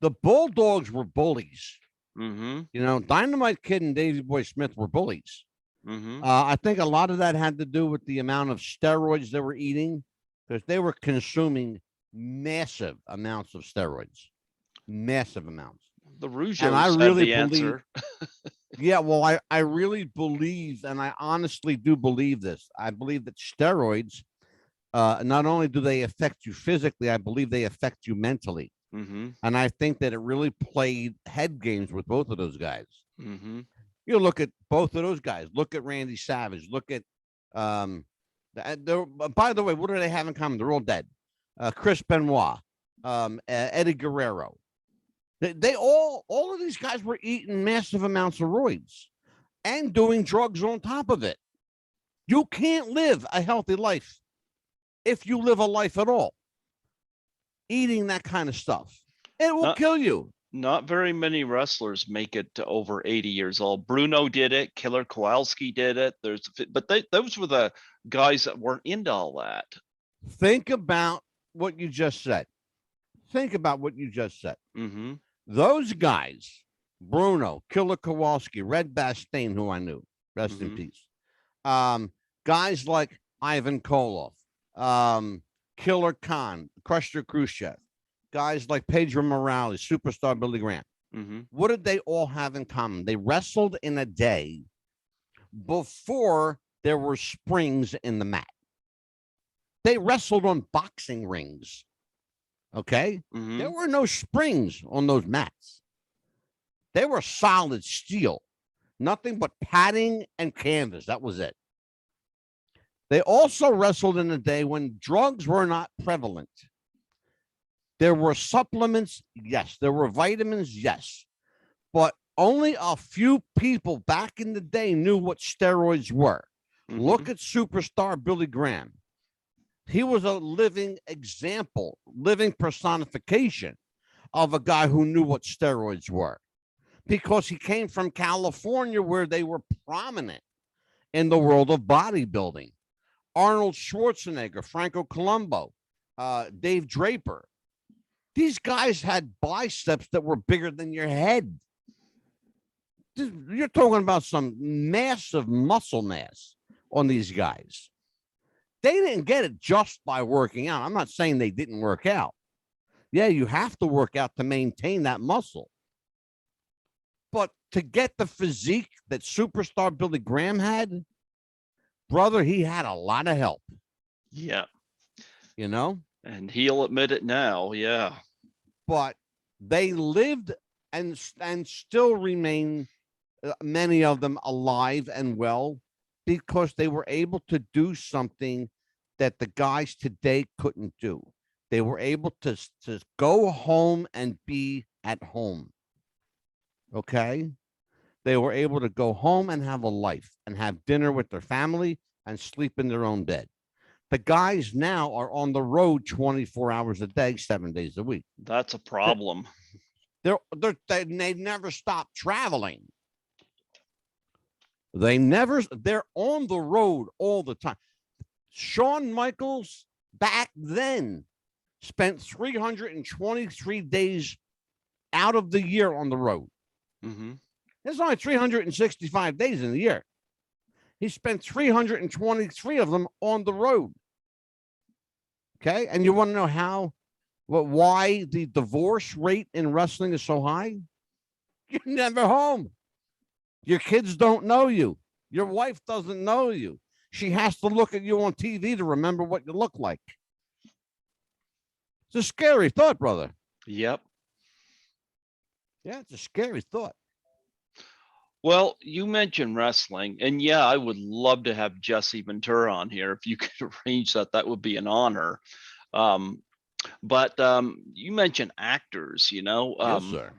The Bulldogs were bullies. Mm-hmm. You know, Dynamite Kid and Davey Boy Smith were bullies. Mm-hmm. I think a lot of that had to do with the amount of steroids they were eating because they were consuming massive amounts of steroids, massive amounts. The And I Rougeos have really the believe, answer. yeah, well, I really believe, and I honestly do believe this. I believe that steroids, not only do they affect you physically, I believe they affect you mentally. Mm-hmm. And I think that it really played head games with both of those guys. Mm-hmm. You look at both of those guys. Look at Randy Savage. Look at, by the way, what do they have in common? They're all dead. Chris Benoit, Eddie Guerrero. They all of these guys were eating massive amounts of roids and doing drugs on top of it. You can't live a healthy life if you live a life at all eating that kind of stuff. It will Not kill you. not very many wrestlers make it to over 80 years old. Bruno did it. Killer Kowalski did it. Those were the guys that weren't into all that. Think about what you just said. Think about what you just said. Mm-hmm. Those guys, Bruno, Killer Kowalski, Red Bastain, who I knew, rest in Mm-hmm. peace. Guys like Ivan Koloff, Killer Khan, Crusher Khrushchev, guys like Pedro Morales, Superstar Billy Graham. Mm-hmm. What did they all have in common? They wrestled in a day before there were springs in the mat. They wrestled on boxing rings. Okay. Mm-hmm. There were no springs on those mats. They were solid steel, nothing but padding and canvas. That was it. They also wrestled in a day when drugs were not prevalent. There were supplements, yes. There were vitamins, yes. But only a few people back in the day knew what steroids were. Mm-hmm. Look at superstar Billy Graham. He was a living example, living personification of a guy who knew what steroids were because he came from California where they were prominent in the world of bodybuilding. Arnold Schwarzenegger, Franco Columbu, Dave Draper. These guys had biceps that were bigger than your head. You're talking about some massive muscle mass on these guys. They didn't get it just by working out. I'm not saying they didn't work out. Yeah, you have to work out to maintain that muscle. But to get the physique that superstar Billy Graham had, brother, he had a lot of help. Yeah. You know? And he'll admit it now. Yeah. But they lived and still remain, many of them alive and well, because they were able to do something that the guys today couldn't do. They were able to go home and be at home. Okay? They were able to go home and have a life and have dinner with their family and sleep in their own bed. The guys now are on the road 24 hours a day, 7 days a week. That's a problem. They never stop traveling. They're on the road all the time. Shawn Michaels back then spent 323 days out of the year on the road. Mm-hmm. There's only 365 days in the year. He spent 323 of them on the road. Okay. And you want to know why the divorce rate in wrestling is so high? You're never home. Your kids don't know you. Your wife doesn't know you. She has to look at you on TV to remember what you look like. It's a scary thought, brother. Yep. Yeah, it's a scary thought. Well, you mentioned wrestling, and yeah, I would love to have Jesse Ventura on here. If you could arrange that, that would be an honor. But you mentioned actors, Yes, sir.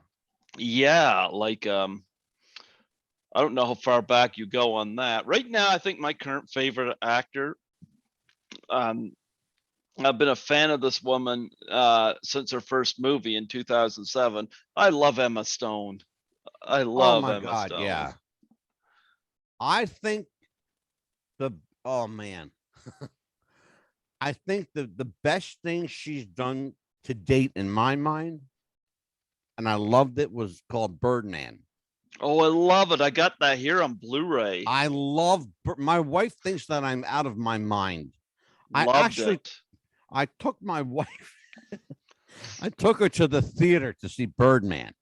yeah, like I don't know how far back you go on that. Right now, I think my current favorite actor, I've been a fan of this woman since her first movie in 2007. I love Emma Stone. I Oh love my Emma God, Stone. yeah. I think oh man. I think the best thing she's done to date in my mind, and I loved it, was called Birdman. Oh, I love it. I got that here on Blu-ray. I love my wife thinks that I'm out of my mind. Loved it. I took my wife, I took her to the theater to see Birdman.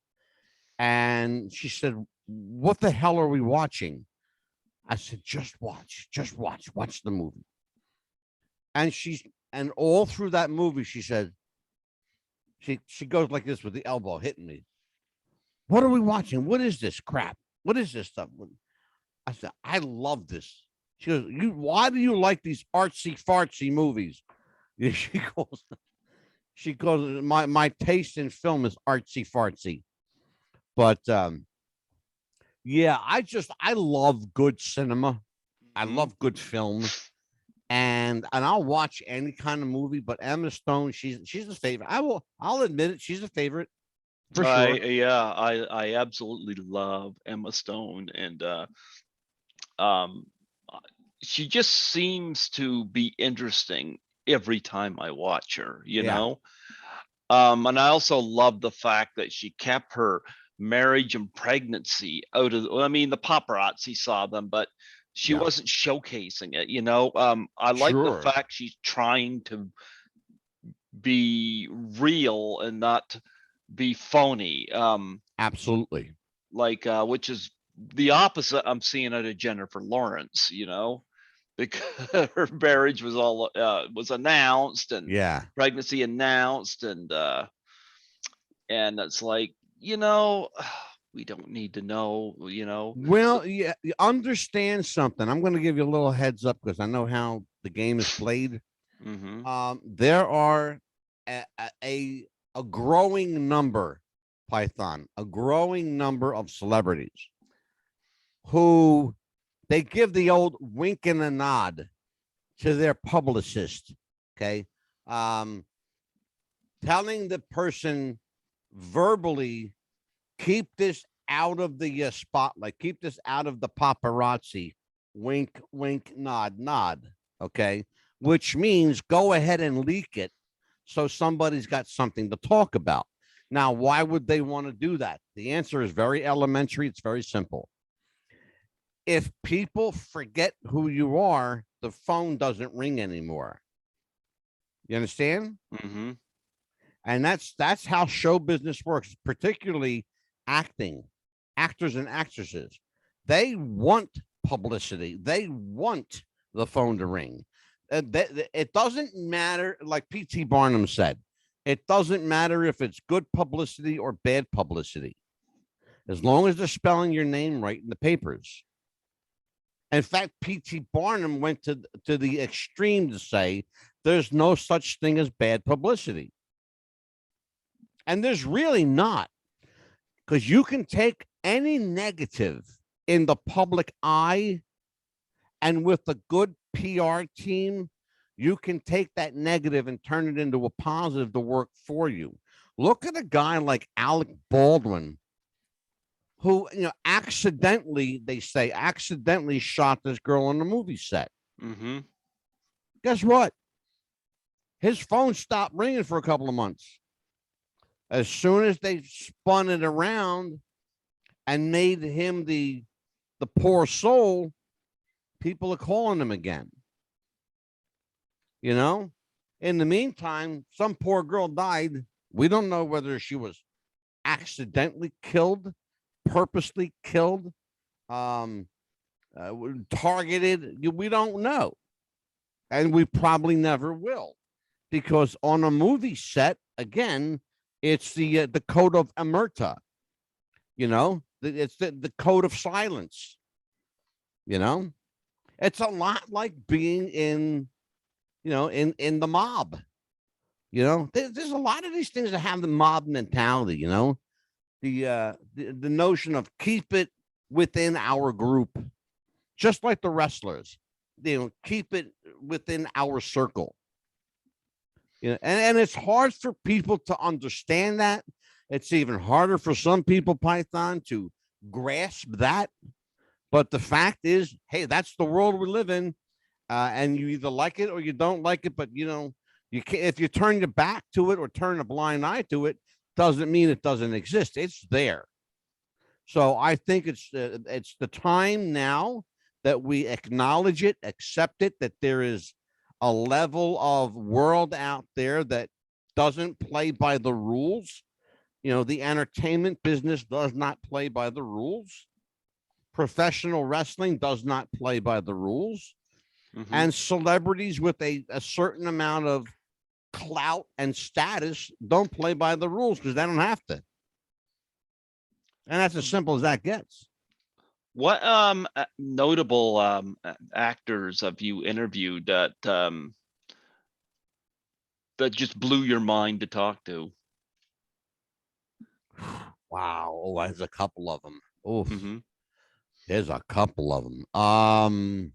And she said, "What the hell are we watching?" I said, just watch the movie. And all through that movie, she said, she goes like this with the elbow hitting me. "What are we watching? What is this crap? What is this stuff?" I said, "I love this." She goes, "Why do you like these artsy fartsy movies?" She goes, my taste in film is artsy fartsy. But yeah, I love good cinema. I love good film. And I'll watch any kind of movie, but Emma Stone, she's a favorite. I'll admit it, she's a favorite for sure. I absolutely love Emma Stone, and um she just seems to be interesting every time I watch her, Yeah, and I also love the fact that she kept her marriage and pregnancy out of, I mean, the paparazzi saw them, but she yeah, wasn't showcasing it, I like the sure, fact she's trying to be real and not be phony. absolutely. Like which is the opposite I'm seeing out of Jennifer Lawrence, because her marriage was all was announced and Yeah. pregnancy announced, and it's like, we don't need to know. Well, yeah, you understand something. I'm going to give you a little heads up because I know how the game is played. Hmm. There are a, a a growing number, Python, a growing number of celebrities who they give the old wink and a nod to their publicist. Okay. Um, Telling the person verbally, keep this out of the spotlight, keep this out of the paparazzi. Wink, wink, nod, nod. Okay. Which means go ahead and leak it so somebody's got something to talk about. Now, why would they want to do that? The answer is very elementary. It's very simple. If people forget who you are, the phone doesn't ring anymore. You understand? Hmm. And that's how show business works, particularly acting, actors and actresses. They want publicity. They want the phone to ring. It doesn't matter, like P.T. Barnum said, it doesn't matter if it's good publicity or bad publicity, as long as they're spelling your name right in the papers. In fact, P.T. Barnum went to the extreme to say there's no such thing as bad publicity. And there's really not, because you can take any negative in the public eye, and with a good PR team, you can take that negative and turn it into a positive to work for you. Look at a guy like Alec Baldwin, who, accidentally, they say, accidentally shot this girl on the movie set. Mm-hmm. Guess what? His phone stopped ringing for a couple of months. As soon as they spun it around and made him the poor soul, people are calling him again. In the meantime, some poor girl died. We don't know whether she was accidentally killed, purposely killed, targeted. We don't know. And we probably never will, because on a movie set, again, it's the code of omerta. It's the code of silence. It's a lot like being in the mob. There's a lot of these things that have the mob mentality. The notion of keep it within our group, just like the wrestlers. Keep it within our circle. And it's hard for people to understand that. It's even harder for some people, Python, to grasp that. But the fact is, hey, that's the world we live in, and you either like it or you don't like it. But you can't, if you turn your back to it or turn a blind eye to it, doesn't mean it doesn't exist. It's there. So I think it's the time now that we acknowledge it, accept it, that there is a level of world out there that doesn't play by the rules. The entertainment business does not play by the rules. Professional wrestling does not play by the rules. Mm-hmm. And celebrities with a certain amount of clout and status don't play by the rules because they don't have to. And that's as simple as that gets. What notable actors have you interviewed that just blew your mind to talk to? Wow. Oh, there's a couple of them. Oh, mm-hmm. There's a couple of them.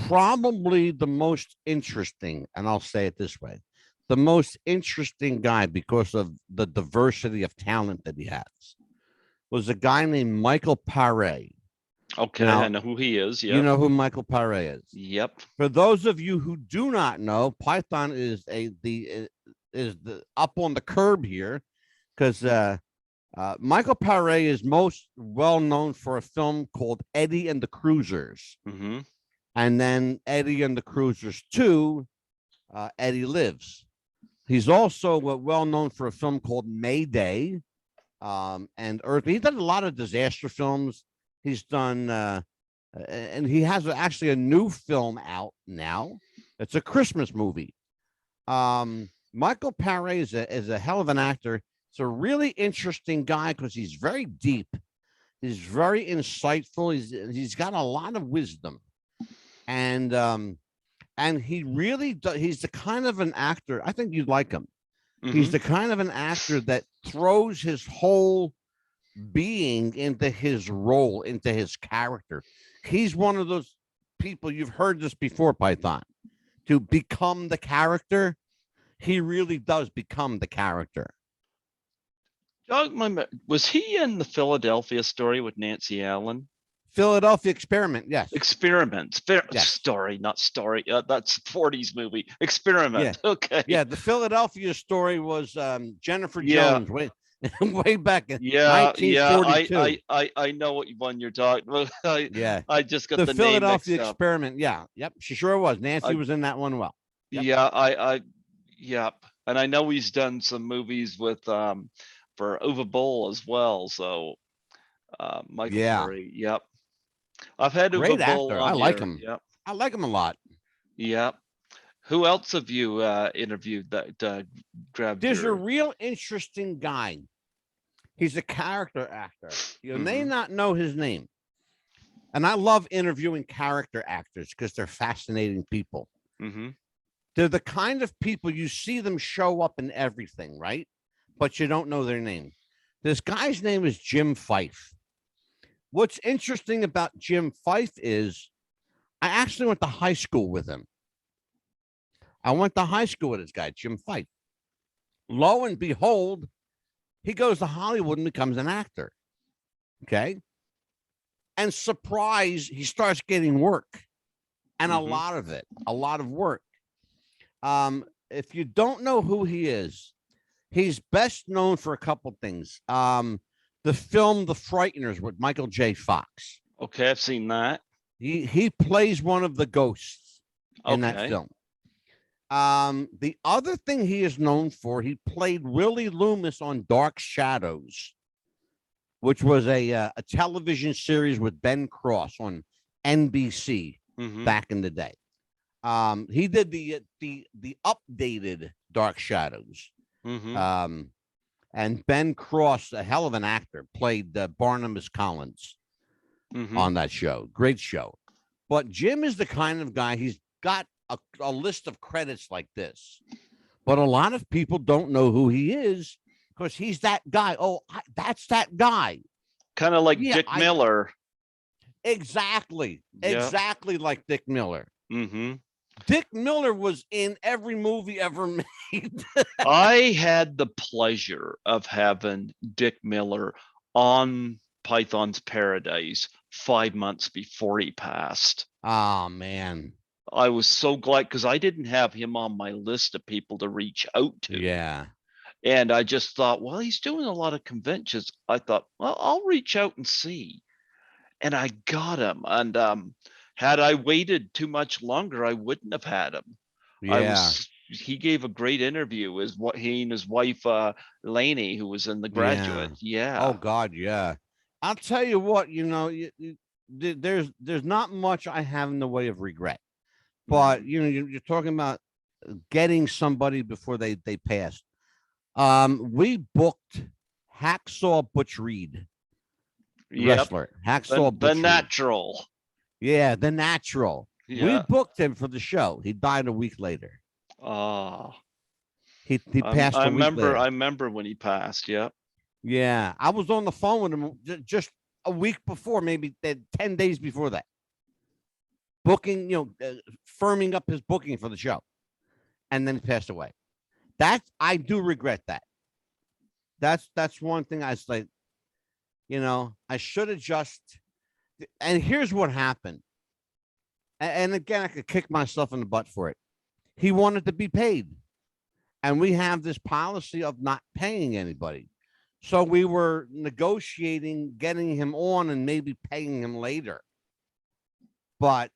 Probably the most interesting, and I'll say it this way, the most interesting guy because of the diversity of talent that he has was a guy named Michael Paré. Okay, now, I know who he is. Yeah, you know who Michael Paré is. Yep. For those of you who do not know, Python is the up on the curb here, because Michael Paré is most well known for a film called Eddie and the Cruisers, mm-hmm. and then Eddie and the Cruisers 2, Eddie Lives. He's also well known for a film called Mayday. And Earth. He's done a lot of disaster films. He's done, and he has actually a new film out now. It's a Christmas movie. Michael Paré is a hell of an actor. It's a really interesting guy because he's very deep. He's very insightful. He's got a lot of wisdom, and he really does. He's the kind of an actor. I think you'd like him. Mm-hmm. He's the kind of an actor that throws his whole being into his role, into his character. He's one of those people, you've heard this before, Python, to become the character. He really does become the character. Was he in the Philadelphia Story with Nancy Allen? Philadelphia Experiment, yes. Experiment. Yes. Story, not story. That's 40s movie. Experiment. Yeah. Okay. Yeah, the Philadelphia Story was Jennifer Jones way back in 1942. I know what one you're talking about. I just got the Philadelphia name Experiment. Yeah, yep. She sure was. Nancy was in that one well. Yep. Yeah, yep. And I know he's done some movies with for Uwe Boll as well. So Michael Murray. Yep. I've had great Uwe Boll actor. I like him. Yep. I like him a lot. Yep. Who else have you interviewed that grabbed? There's a real interesting guy. He's a character actor. You may not know his name. And I love interviewing character actors because they're fascinating people. Mm-hmm. They're the kind of people you see them show up in everything, right? But you don't know their name. This guy's name is Jim Fife. What's interesting about Jim Fife is I actually went to high school with him. I went to high school with this guy, Jim Fife. Lo and behold, He goes to Hollywood and becomes an actor. Okay. And surprise, he starts getting work, and a lot of it, a lot of work. If you don't know who he is, he's best known for a couple things. The film The Frighteners with Michael J. Fox. Okay, I've seen that. He plays one of the ghosts in that Okay. film. The other thing he is known for, he played Willie Loomis on Dark Shadows, which was a television series with Ben Cross on NBC back in the day. He did the updated Dark Shadows. And Ben Cross, a hell of an actor, played Barnabas Collins on that show. Great show. But Jim is the kind of guy, he's got a list of credits like this. But a lot of people don't know who he is because he's that guy. Oh, that's that guy. Kind of like Dick Miller. Exactly. Yeah. Exactly like Dick Miller. Mm-hmm. Dick Miller was in every movie ever made. I had the pleasure of having Dick Miller on Python's Paradise 5 months before he passed. Oh, man. I was so glad because I didn't have him on my list of people to reach out to. Yeah. And I just thought, well, he's doing a lot of conventions. I thought, well, I'll reach out and see. And I got him. And had I waited too much longer, I wouldn't have had him. Yeah. He gave a great interview with what he and his wife, Lainey, who was in The Graduate. Yeah. Oh, God, yeah. I'll tell you what, you know, there's not much I have in the way of regret. But, you know, you're talking about getting somebody before they passed. We booked Hacksaw Butch Reed, wrestler. Hacksaw Butch The Natural. Reed. Yeah, The Natural. Yeah. We booked him for the show. He died a week later. Oh. He passed a week later. I remember when he passed, yeah. Yeah, I was on the phone with him just a week before, maybe 10 days before that. Booking, you know, firming up his booking for the show. And then he passed away. I do regret that. That's one thing I say, you know, I should have just, and here's what happened. And again, I could kick myself in the butt for it. He wanted to be paid. And we have this policy of not paying anybody. So we were negotiating getting him on and maybe paying him later. But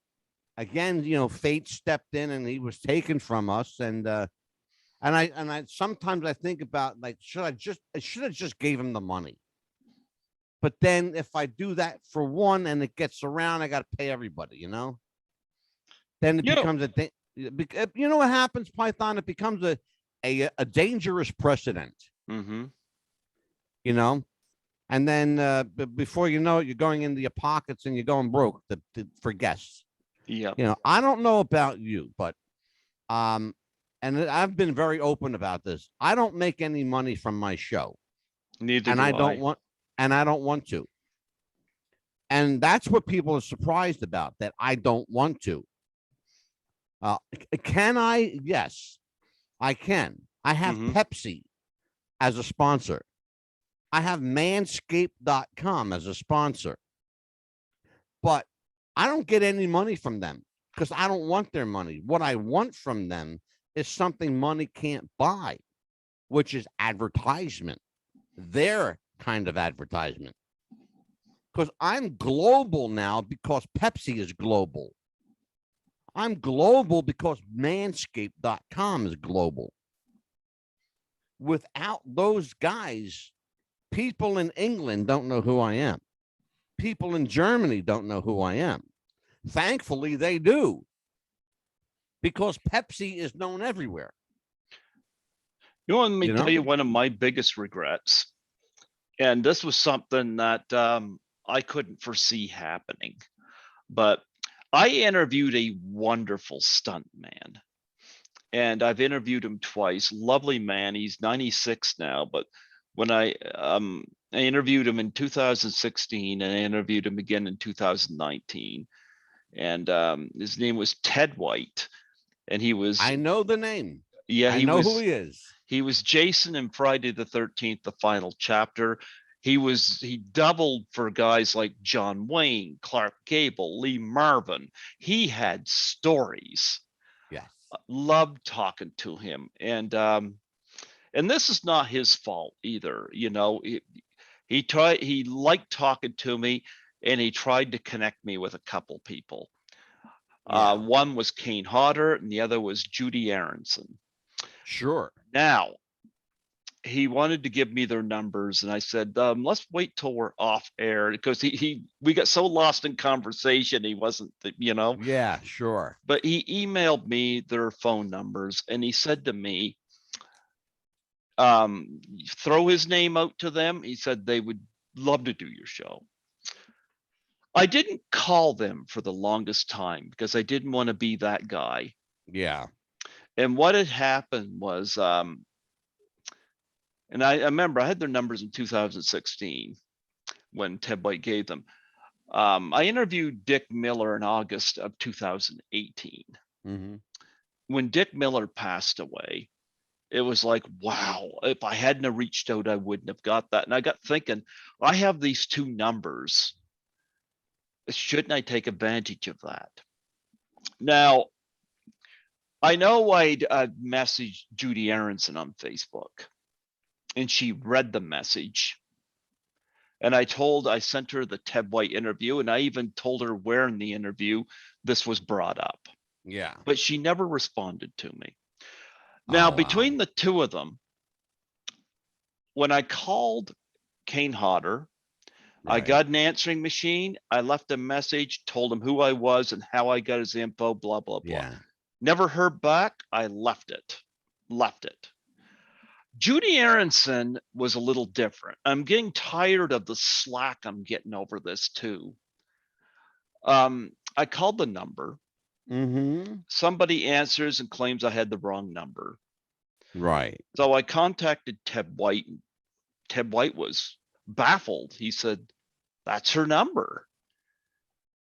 again, you know, fate stepped in and he was taken from us. And I sometimes I think about, like, I should have just gave him the money. But then if I do that for one and it gets around, I got to pay everybody, you know? Then it becomes a thing. You know what happens, Python? It becomes a dangerous precedent. You know? And then before you know it, you're going into your pockets and you're going broke for guests. Yeah. You know, I don't know about you, but and I've been very open about this. I don't make any money from my show. Neither and do I don't want to. And that's what people are surprised about, that I don't want to. Can I? Yes, I can. I have Pepsi as a sponsor. I have manscaped.com as a sponsor. But I don't get any money from them because I don't want their money. What I want from them is something money can't buy, which is advertisement, their kind of advertisement. Because I'm global now because Pepsi is global. I'm global because manscaped.com is global. Without those guys, people in England don't know who I am. People in Germany don't know who I am. Thankfully, they do. Because Pepsi is known everywhere. You know, let me tell you one of my biggest regrets. And this was something that I couldn't foresee happening. But I interviewed a wonderful stunt man. And I've interviewed him twice. Lovely man. He's 96 now. But when I interviewed him in 2016 and I interviewed him again in 2019. And his name was Ted White. And he was... I know the name. Yeah, I know who he is. He was Jason in Friday the 13th, the final chapter. He doubled for guys like John Wayne, Clark Gable, Lee Marvin. He had stories. Yes. Loved talking to him. And this is not his fault either. He liked talking to me, and he tried to connect me with a couple people. Yeah. One was Kane Hodder, and the other was Judy Aronson. Sure. Now, he wanted to give me their numbers, and I said, let's wait till we're off air, because we got so lost in conversation. He wasn't, Yeah, sure. but he emailed me their phone numbers, and he said to me, throw his name out to them. He said they would love to do your show. I didn't call them for the longest time because I didn't want to be that guy. Yeah. And what had happened was, and I remember I had their numbers in 2016 when Ted White gave them. I interviewed Dick Miller in August of 2018. Mm-hmm. When Dick Miller passed away, it was like, wow, if I hadn't have reached out, I wouldn't have got that. And I got thinking, I have these two numbers. Shouldn't I take advantage of that? Now, I know I'd messaged Judy Aronson on Facebook, and she read the message. And I sent her the Ted White interview, and I even told her where in the interview this was brought up. Yeah. But she never responded to me. Now, between the two of them, when I called Kane Hodder, I got an answering machine. I left a message, told him who I was and how I got his info, blah, blah, blah. Yeah. Never heard back. I left it. Judy Aronson was a little different. I'm getting tired of the slack I'm getting over this too. I called the number. Mm-hmm. Somebody answers and claims I had the wrong number. Right. So I contacted Ted White. Ted White was baffled. He said, that's her number.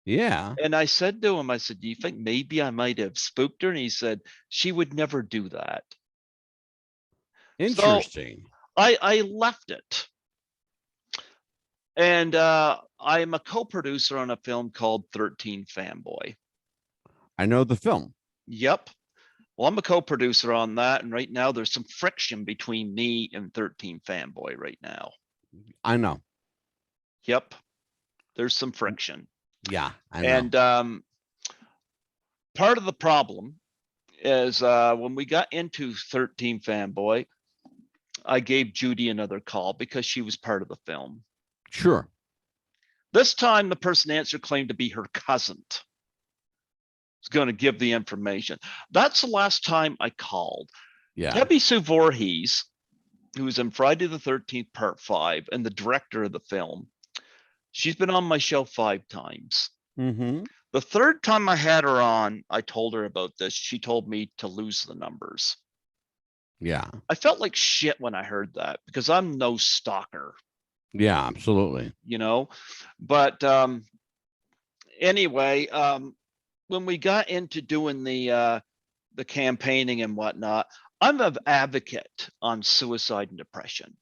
Yeah. And I said to him, I said, do you think maybe I might have spooked her? And he said, she would never do that. Interesting. So I left it. And I'm a co-producer on a film called 13 Fanboy. I know the film. Yep. Well, I'm a co-producer on that. And right now there's some friction between me and 13 Fanboy right now. I know. Yep. There's some friction. Yeah, I know. And part of the problem is when we got into 13 Fanboy, I gave Judy another call because she was part of the film. Sure. This time, the person answered claimed to be her cousin. Was going to give the information. That's the last time I called. Yeah. Debbie Sue Voorhees, who was in Friday the 13th, Part 5, and the director of the film, she's been on my show 5 times. Mm-hmm. The third time I had her on, I told her about this. She told me to lose the numbers. Yeah. I felt like shit when I heard that because I'm no stalker. Yeah, absolutely. But anyway, when we got into doing the campaigning and whatnot, I'm an advocate on suicide and depression.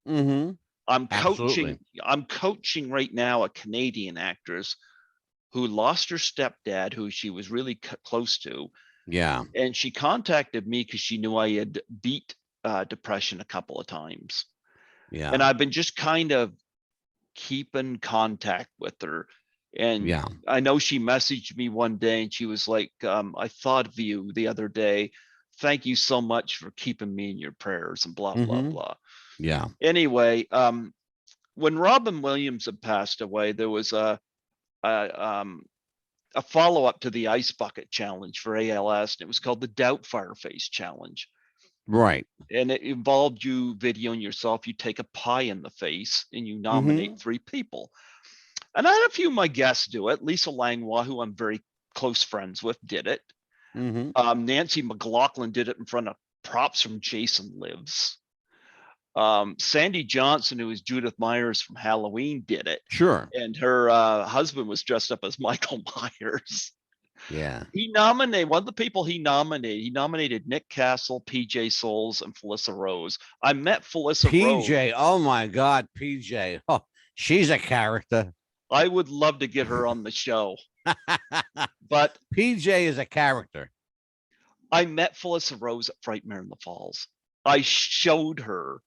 Mm-hmm. I'm coaching right now a Canadian actress who lost her stepdad, who she was really close to. Yeah. And she contacted me because she knew I had beat depression a couple of times. Yeah. And I've been just kind of keeping contact with her. And yeah. I know she messaged me one day and she was like, I thought of you the other day. Thank you so much for keeping me in your prayers and blah, blah, blah. Yeah. Anyway, when Robin Williams had passed away, there was a follow-up to the Ice Bucket Challenge for ALS, and it was called the Doubtfire Face Challenge. Right. And it involved you videoing yourself. You take a pie in the face and you nominate 3 people. And I had a few of my guests do it. Lisa Langlois, who I'm very close friends with, did it. Nancy McLaughlin did it in front of props from Jason Lives. Sandy Johnson, who is Judith Myers from Halloween, did it. Sure. And her husband was dressed up as Michael Myers. Yeah. One of the people he nominated Nick Castle, PJ Souls, and Felissa Rose. I met Felissa Rose. PJ. Oh my God, PJ. Oh, she's a character. I would love to get her on the show, but PJ is a character. I met Felissa Rose at Frightmare in the Falls. I showed her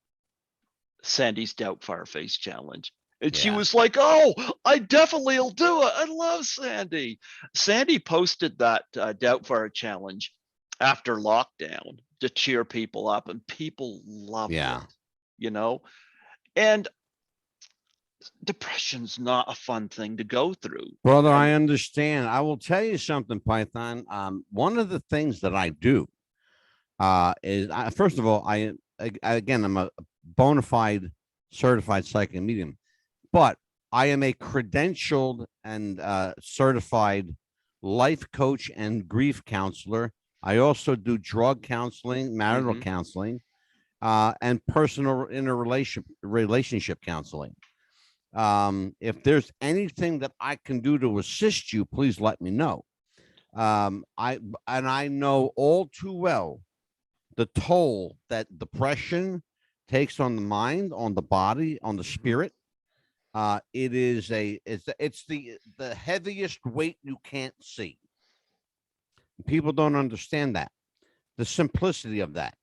Sandy's Doubtfire Face Challenge. And she was like, "Oh, I definitely will do it. I love Sandy." Sandy posted that Doubtfire Challenge after lockdown to cheer people up, and people loved it, you know? And depression's not a fun thing to go through. Brother, I understand. I will tell you something, Python. One of the things that I do is, first of all, again, I'm a bona fide certified psychic medium, but I am a credentialed and certified life coach and grief counselor. I also do drug counseling, marital counseling, and personal relationship counseling. If there's anything that I can do to assist you, please let me know. I know all too well the toll that depression takes on the mind, on the body, on the spirit. It's the heaviest weight you can't see. People don't understand that, the simplicity of that.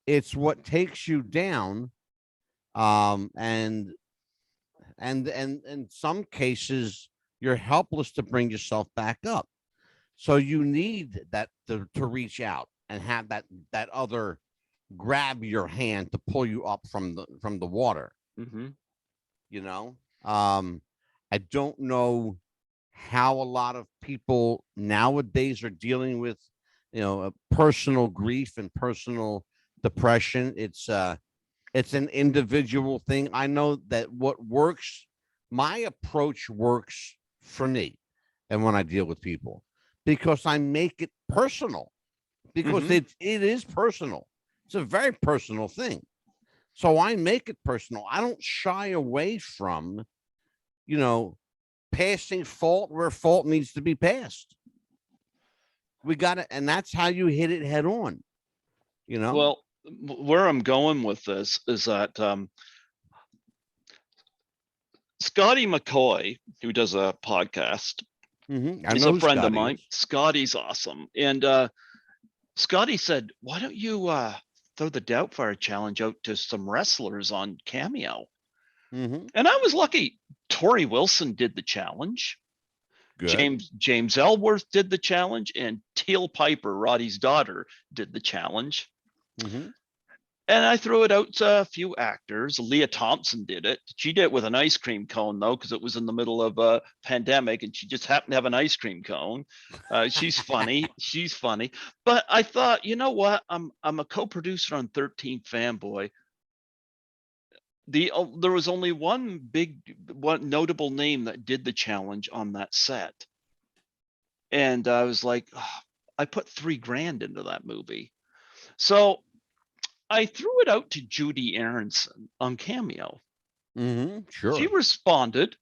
It's what takes you down, and in some cases you're helpless to bring yourself back up. So you need that to reach out and have that other grab your hand to pull you up from the water. You know, I don't know how a lot of people nowadays are dealing with, personal grief and personal depression. It's an individual thing. I know that what works, my approach works for me, and when I deal with people, because I make it personal, because it is personal. It's a very personal thing. So I make it personal. I don't shy away from, passing fault where fault needs to be passed. We got it. And that's how you hit it head on, Well, where I'm going with this is that Scotty McCoy, who does a podcast, he's a friend of mine. Scotty's awesome. And Scotty said, "Why don't you throw the Doubtfire Challenge out to some wrestlers on Cameo?" And I was lucky. Tori Wilson did the challenge. Good. James Ellsworth did the challenge, and Teal Piper, Roddy's daughter, did the challenge. And I threw it out to a few actors. Leah Thompson did it. She did it with an ice cream cone, though, because it was in the middle of a pandemic, and she just happened to have an ice cream cone. She's funny. She's funny. But I thought, you know what? I'm a co-producer on 13 Fanboy. There was only one notable name that did the challenge on that set, and I was like, I put $3,000 into that movie, so I threw it out to Judy Aronson on Cameo. Sure. She responded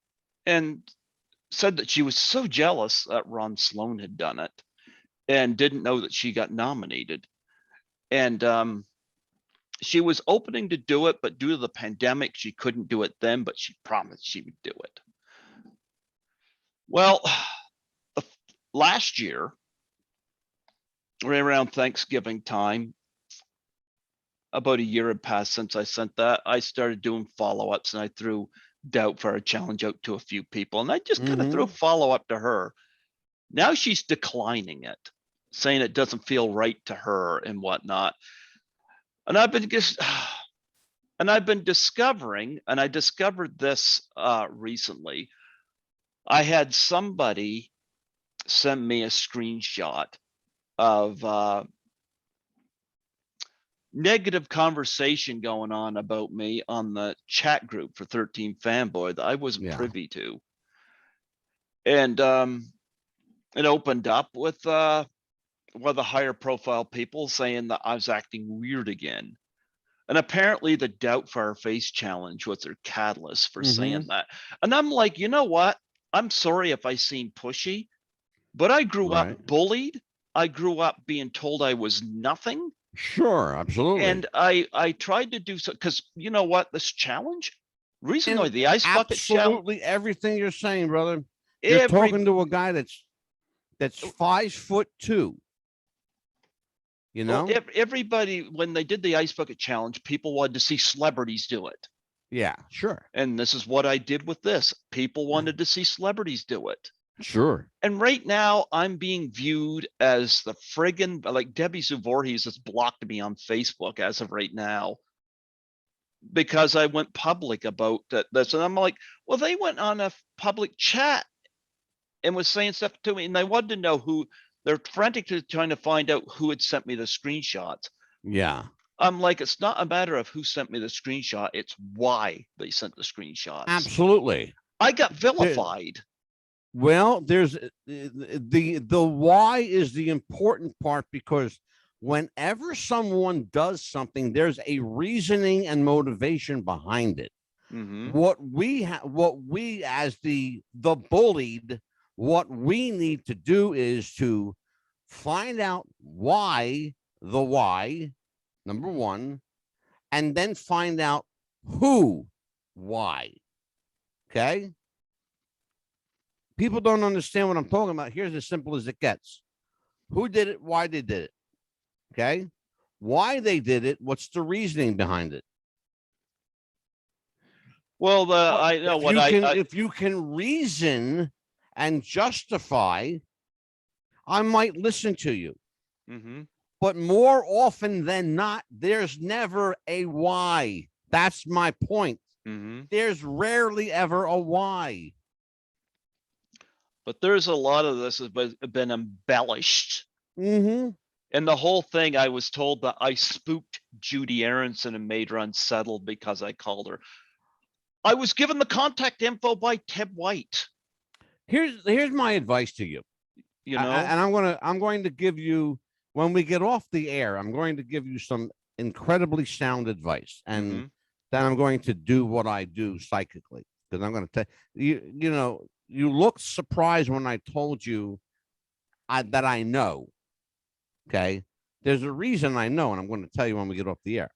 and said that she was so jealous that Ron Sloan had done it and didn't know that she got nominated. And she was opening to do it, but due to the pandemic, she couldn't do it then, but she promised she would do it. Well, last year, right around Thanksgiving time, about a year had passed since I sent that, I started doing follow-ups, and I threw Doubtfire Challenge out to a few people, and I just kind of threw a follow-up to her. Now she's declining it, saying it doesn't feel right to her and whatnot. And I've been discovering, and I discovered this recently. I had somebody send me a screenshot of negative conversation going on about me on the chat group for 13 Fanboy that I wasn't privy to. And it opened up with one of the higher profile people saying that I was acting weird again. And apparently the Doubtfire Face Challenge was their catalyst for saying that. And I'm like, you know what? I'm sorry if I seem pushy, but I grew Right. up bullied. I grew up being told I was nothing. Sure. Absolutely. And I tried to do so because you know what? This challenge, recently, And the ice bucket challenge, absolutely everything you're saying, brother. You're every talking to a guy that's 5'2". You well, know? everybody, when they did the ice bucket challenge, people wanted to see celebrities do it. Yeah. Sure. And this is what I did with this. People wanted to see celebrities do it. Sure. And right now, I'm being viewed as the friggin' like Debbie Zuvorhees has blocked me on Facebook as of right now because I went public about this. And I'm like, well, they went on a public chat and was saying stuff to me, and they wanted to know who. They're frantically trying to find out who had sent me the screenshots. Yeah. I'm like, it's not a matter of who sent me the screenshot, it's why they sent the screenshots. Absolutely. I got vilified. Well, there's the why is the important part, because whenever someone does something, there's a reasoning and motivation behind it. Mm-hmm. What we as the bullied, what we need to do is to find out why, the why, number one, and then find out who, why. Okay. People don't understand what I'm talking about. Here's as simple as it gets. Who did it? Why they did it? Okay. Why they did it? What's the reasoning behind it? Well, I know if what you can, if you can reason and justify, I might listen to you. Mm-hmm. But more often than not, there's never a why. That's my point. Mm-hmm. There's rarely ever a why. But there's a lot of this has been embellished. Mm-hmm. And the whole thing, I was told that I spooked Judy Aronson and made her unsettled because I called her. I was given the contact info by Ted White. Here's my advice to you. You know, and I'm going to give you, when we get off the air, I'm going to give you some incredibly sound advice, and mm-hmm. then I'm going to do what I do psychically, because I'm going to tell you. You know, you looked surprised when I told you that I know. Okay, there's a reason I know, and I'm going to tell you when we get off the air.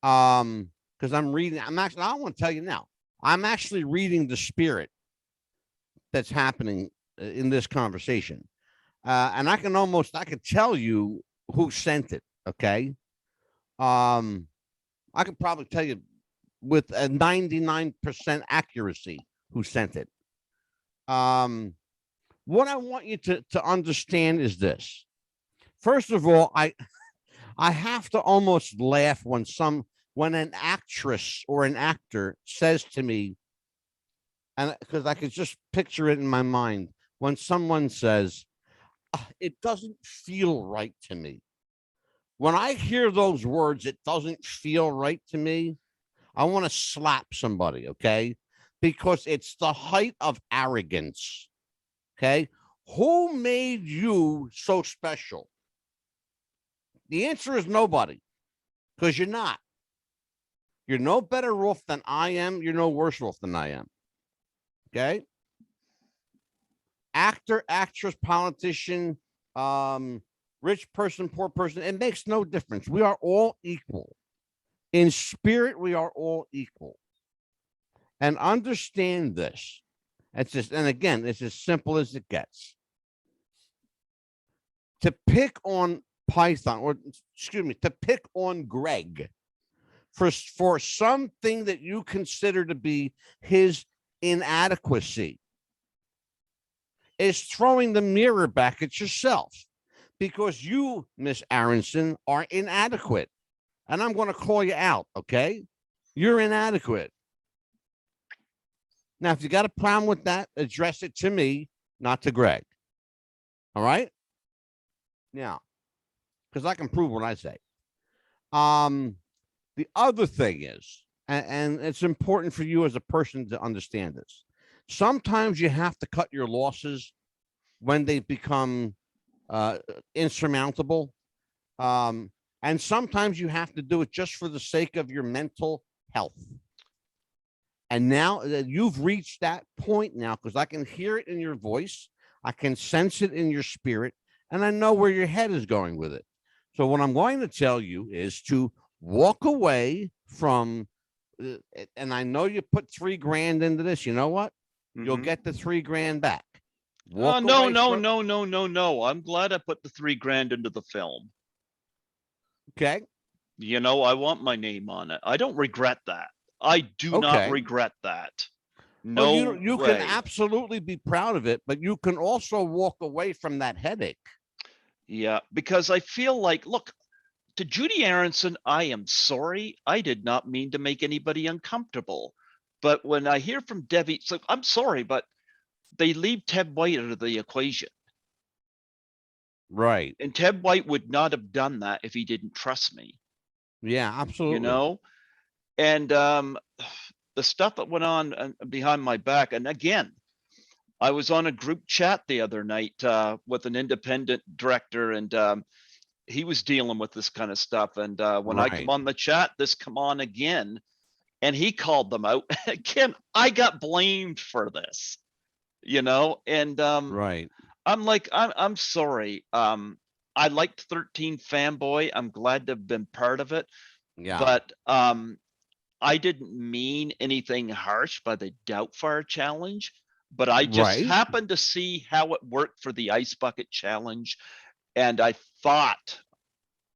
Because I'm reading. I want to tell you now. I'm actually reading the spirit that's happening in this conversation. And I could tell you who sent it. Okay. I could probably tell you with a 99% accuracy who sent it. What I want you to understand is this. First of all, I have to almost laugh when an actress or an actor says to me, and because I could just picture it in my mind, when someone says, it doesn't feel right to me. When I hear those words, it doesn't feel right to me, I want to slap somebody, okay? Because it's the height of arrogance, okay? Who made you so special? The answer is nobody, because you're not. You're no better off than I am. You're no worse off than I am, okay? Actor, actress, politician, rich person, poor person, it makes no difference. We are all equal. In spirit, we are all equal. And understand this. It's just, and again, it's as simple as it gets. To pick on Python, or excuse me, to pick on Greg for something that you consider to be his inadequacy is throwing the mirror back at yourself, because you, Miss Aronson, are inadequate. And I'm going to call you out, okay? You're inadequate. Now, if you got a problem with that, address it to me, not to Greg. All right? Now, because I can prove what I say. The other thing is, and it's important for you as a person to understand this, sometimes you have to cut your losses when they become insurmountable. And sometimes you have to do it just for the sake of your mental health. And now that you've reached that point now, because I can hear it in your voice, I can sense it in your spirit, and I know where your head is going with it. So what I'm going to tell you is to walk away from, and I know you put $3,000 into this. You know what? You'll Mhm. get the $3,000 back. Oh, Walk no, away no, from, no, no, no, no. I'm glad I put the 3 grand into the film. okay, You know, I want my name on it. I don't regret that. I do not okay. regret that. Well, No you can way. absolutely be proud of it, but you can also walk away from that headache. Yeah, because I feel like, look, to Judy Aronson, I am sorry. I did not mean to make anybody uncomfortable. But when I hear from Debbie, it's like, I'm sorry, but they leave Ted White out of the equation. Right. And Ted White would not have done that if he didn't trust me, Yeah, you absolutely. know? And the stuff that went on behind my back, and again, I was on a group chat the other night with an independent director, and he was dealing with this kind of stuff. And when I come Right. on the chat, this come on again, and he called them out. Again, I got blamed for this, and Right. I'm like, I'm sorry. I liked 13 Fanboy. I'm glad to have been part of it, Yeah. but I didn't mean anything harsh by the Doubtfire challenge, but I just Right. happened to see how it worked for the Ice Bucket challenge, and I thought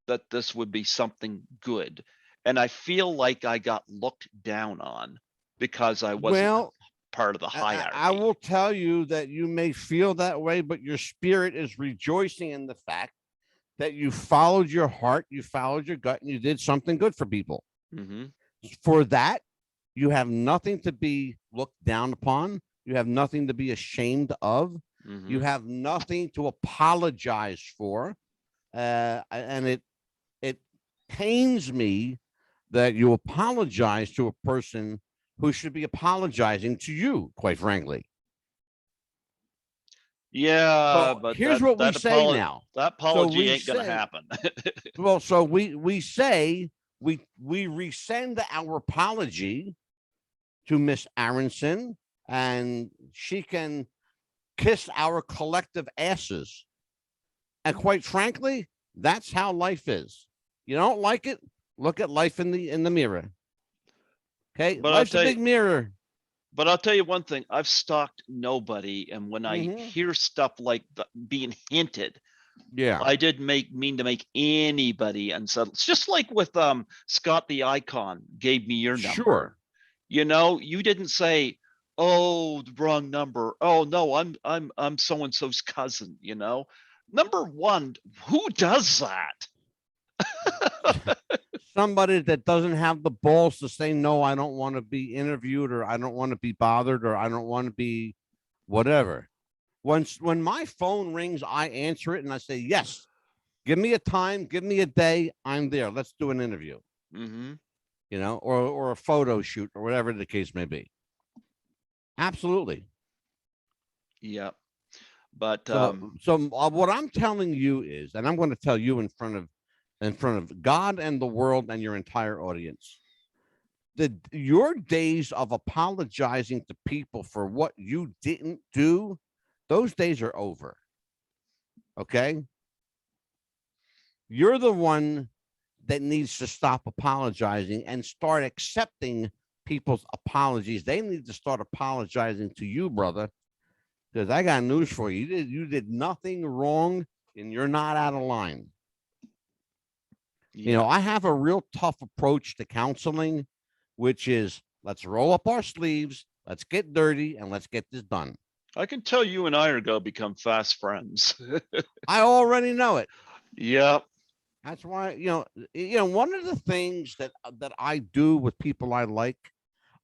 that this would be something good. And I feel like I got looked down on because I wasn't Well, part of the I hierarchy. will tell you that you may feel that way, but your spirit is rejoicing in the fact that you followed your heart, you followed your gut, and you did something good for people. Mm-hmm. For that, you have nothing to be looked down upon. You have nothing to be ashamed of. You Mm-hmm. have nothing to apologize for. And it pains me that you apologize to a person who should be apologizing to you, quite frankly. Yeah, So but here's what we that say apology now. that So apology we ain't gonna say, happen. so we say we resend our apology to Miss Aronson, and she can kiss our collective asses. And quite frankly, that's how life is. You don't like it? Look at life in the mirror. Okay, But I'll life's a tell you, big mirror. but I'll tell you one thing. I've stalked nobody, and when I Mm-hmm. hear stuff like being hinted, Yeah, I didn't mean to make anybody unsettled. It's just like with Scott the Icon gave me your number. sure. You didn't say, "Oh, the wrong number." Oh no, I'm so and so's cousin. Number one, who does that? Somebody that doesn't have the balls to say no, I don't want to be interviewed, or I don't want to be bothered, or I don't want to be whatever. When my phone rings, I answer it and I say yes. Give me a time, give me a day. I'm there. Let's do an interview, Mm-hmm. or a photo shoot or whatever the case may be. Absolutely. Yeah, but So what I'm telling you is, and I'm going to tell you in front of God and the world and your entire audience, that your days of apologizing to people for what you didn't do, those days are over. Okay. You're the one that needs to stop apologizing and start accepting people's apologies. They need to start apologizing to you, brother, because I got news for you. You did nothing wrong, and you're not out of line. yeah, I have a real tough approach to counseling, which is let's roll up our sleeves, let's get dirty, and let's get this done. I can tell you and I are gonna become fast friends. I already know it. Yeah. That's why, one of the things that I do with people I like,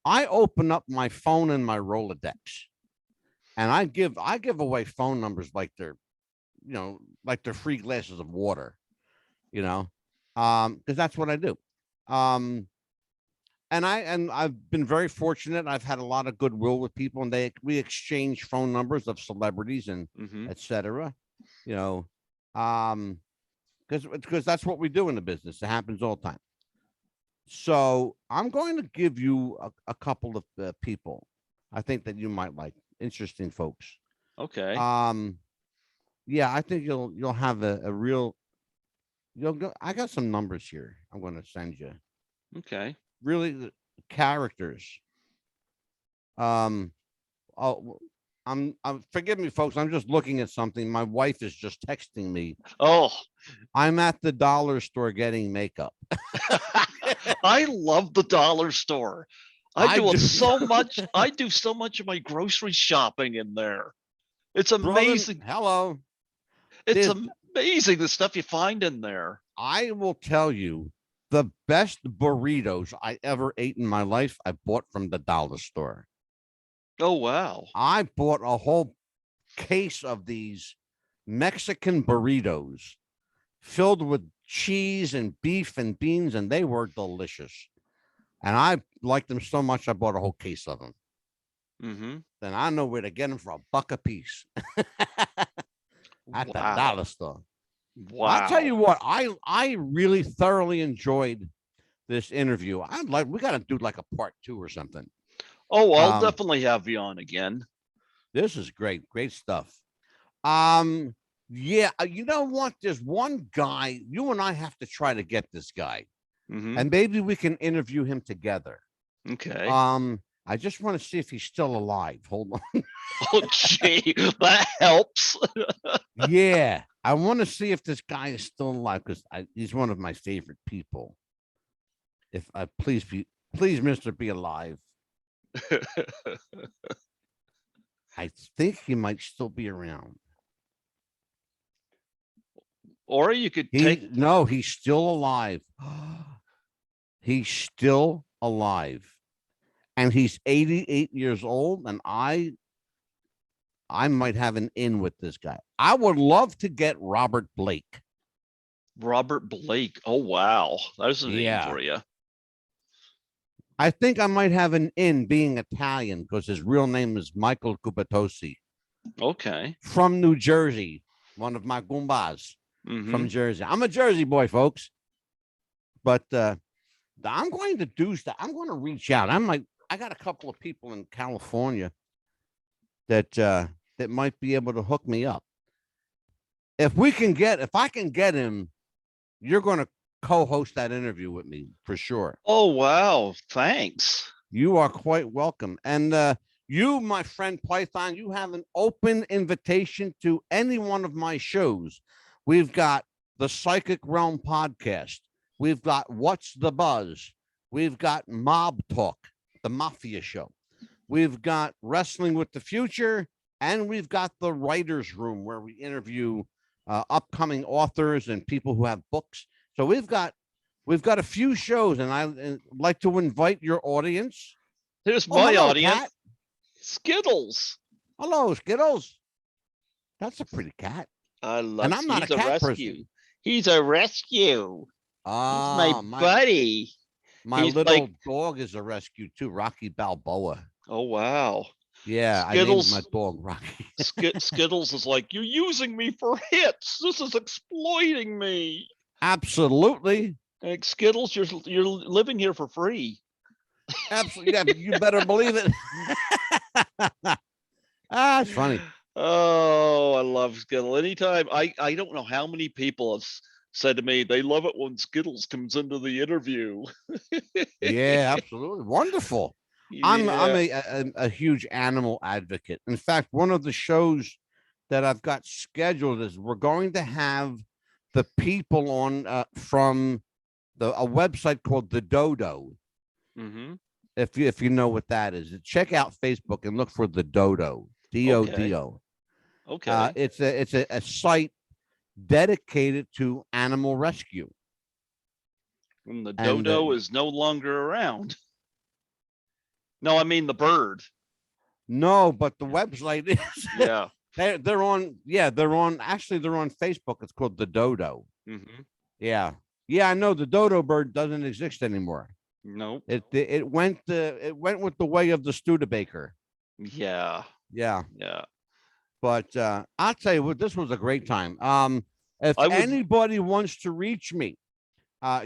I open up my phone and my Rolodex, and I give away phone numbers like they're free glasses of water, because that's what I do. Um, and I've been very fortunate. I've had a lot of goodwill with people, and we exchange phone numbers of celebrities and Mm-hmm. etc. You know, um, because that's what we do in the business. It happens all the time. So I'm going to give you a couple of people I think that you might like. Interesting folks. Okay. Yeah, I think you'll have a real you'll go. I got some numbers here. I'm going to send you. Okay. Really, the characters. Um, oh, I'm forgive me, folks. I'm just looking at something. My wife is just texting me. Oh, I'm at the dollar store getting makeup. I love the dollar store. I I do do, so much. I do so much of my grocery shopping in there. It's brother. amazing. Hello. It's There's, amazing the stuff you find in there. I will tell you, the best burritos I ever ate in my life, I bought from the dollar store. Oh, wow. I bought a whole case of these Mexican burritos filled with cheese and beef and beans, and they were delicious. And I liked them so much, I bought a whole case of them. Mm-hmm. Then I know where to get them for $1 a piece at the Wow. dollar store. Well, I'll tell Wow. you what, I really thoroughly enjoyed this interview. We got to do like a part 2 or something. Oh, I'll Um, definitely have you on again. this is great stuff. Yeah, you know what? There's one guy you and I have to try to get this guy, Mm-hmm. and maybe we can interview him together. Okay. I just want to see if he's still alive. Hold on. Oh, gee, that helps. Yeah, I want to see if this guy is still alive because he's one of my favorite people. If I please, Mister, be alive. I think he might still be around. Or you could take. No, he's still alive. He's still alive, and he's 88 years old. And I might have an in with this guy. I would love to get Robert Blake. Robert Blake. Oh, wow. There's a name Yeah. for you. I think I might have an in being Italian because his real name is Michael Cubatosi Okay. from New Jersey, one of my Goombas Mm-hmm. from Jersey. I'm a Jersey boy, folks. But I'm going to do stuff. I'm going to reach out. I got a couple of people in California that might be able to hook me up. If I can get him, you're going to co-host that interview with me for sure. Oh, wow. Thanks. You are quite welcome. And you, my friend Python, you have an open invitation to any one of my shows. We've got the Psychic Realm podcast. We've got What's the Buzz. We've got Mob Talk, the Mafia show. We've got Wrestling with the Future, and we've got the Writers Room where we interview upcoming authors and people who have books. So we've got a few shows, and I'd like to invite your audience. Here's my hello, audience. cat. Skittles. Hello, Skittles. That's a pretty cat. I love. And I'm not a cat rescue. person. He's a rescue. He's my buddy. My little dog is a rescue too, Rocky Balboa. Oh, wow. Yeah, Skittles, I named my dog Rocky. Skittles is like, you're using me for hits. This is exploiting me. Absolutely. Like, Skittles, you're living here for free. Absolutely. Yeah, you better believe it. It's funny. Oh, I love Skittles. Anytime, I don't know how many people have said to me they love it when Skittles comes into the interview. Yeah, absolutely. Wonderful. I'm a huge animal advocate. In fact, one of the shows that I've got scheduled is we're going to have the people on from a website called The Dodo. Mm-hmm. If you know what that is, check out Facebook and look for The Dodo. DODO. Okay. It's a site dedicated to animal rescue. And the dodo is no longer around. No, I mean the bird. No, but the website is. Yeah. They're on Facebook. It's called The Dodo. Mm-hmm. Yeah. I know the dodo bird doesn't exist anymore. Nope. It went with the way of the Studebaker. Yeah. Yeah. But I'll tell you what, this was a great time. If anybody wants to reach me,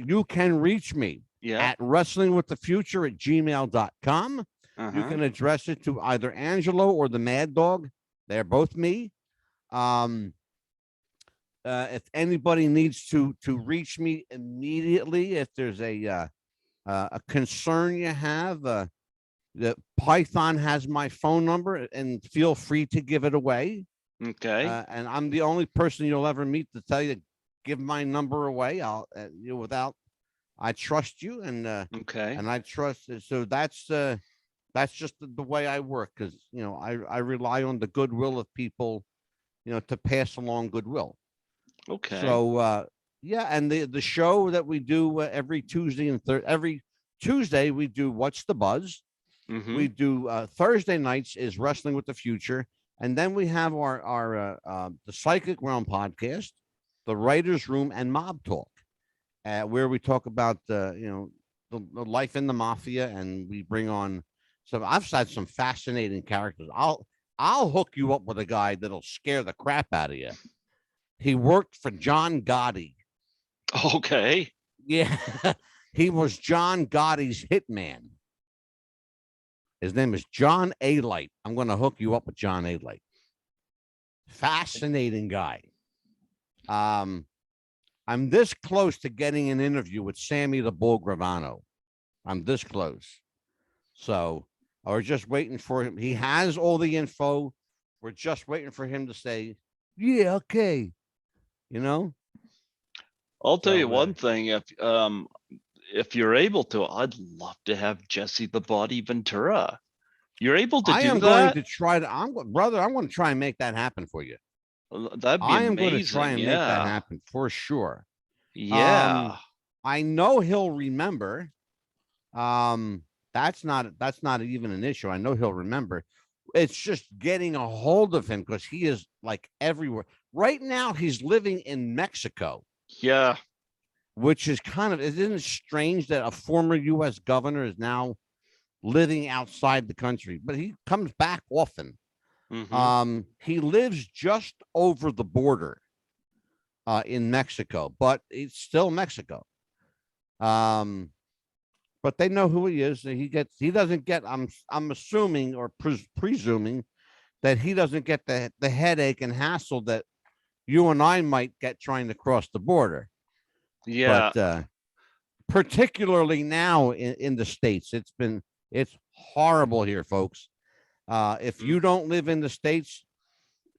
you can reach me at wrestlingwiththefuture@gmail.com. You can address it to either Angelo or the Mad Dog. They're both me. Um, if anybody needs to reach me immediately, if there's a concern you have, the Python has my phone number, and feel free to give it away. Okay. And I'm the only person you'll ever meet to tell you, give my number away. I'll without. I trust you, Okay. and I trust. So that's just the way I work, because I rely on the goodwill of people, to pass along goodwill. Okay. So yeah, and the show that we do every Tuesday and every Tuesday we do What's the Buzz. Mm-hmm. We do Thursday nights is Wrestling with the Future, and then we have our the Psychic Realm podcast, the Writers Room, and Mob Talk, where we talk about the life in the mafia, and we bring on some. I've had some fascinating characters. I'll hook you up with a guy that'll scare the crap out of you. He worked for John Gotti. Okay. Yeah, he was John Gotti's hitman. His name is John A. Light. I'm going to hook you up with John A. Light. Fascinating guy. I'm this close to getting an interview with Sammy the Bull Gravano. I'm this close. So we're just waiting for him. He has all the info. We're just waiting for him to say, yeah, okay. I'll tell you So, one thing. If you're able to, I'd love to have Jesse the Body Ventura. You're able to I do am going that? to try to, brother, I'm going to try and make that happen for you. That'd be I am going to try amazing. and make that Yeah. happen for sure. Yeah. I know he'll remember. That's not even an issue. I know he'll remember. It's just getting a hold of him, because he is like everywhere. Right now, he's living in Mexico, Yeah. which is isn't it strange that a former U.S. governor is now living outside the country, but he comes back often. Mm-hmm. He lives just over the border in Mexico, but it's still Mexico. But they know who he is. He doesn't get, I'm assuming or presuming that he doesn't get the headache and hassle that you and I might get trying to cross the border. Yeah. But particularly now in the States, it's horrible here, folks. If you don't live in the States,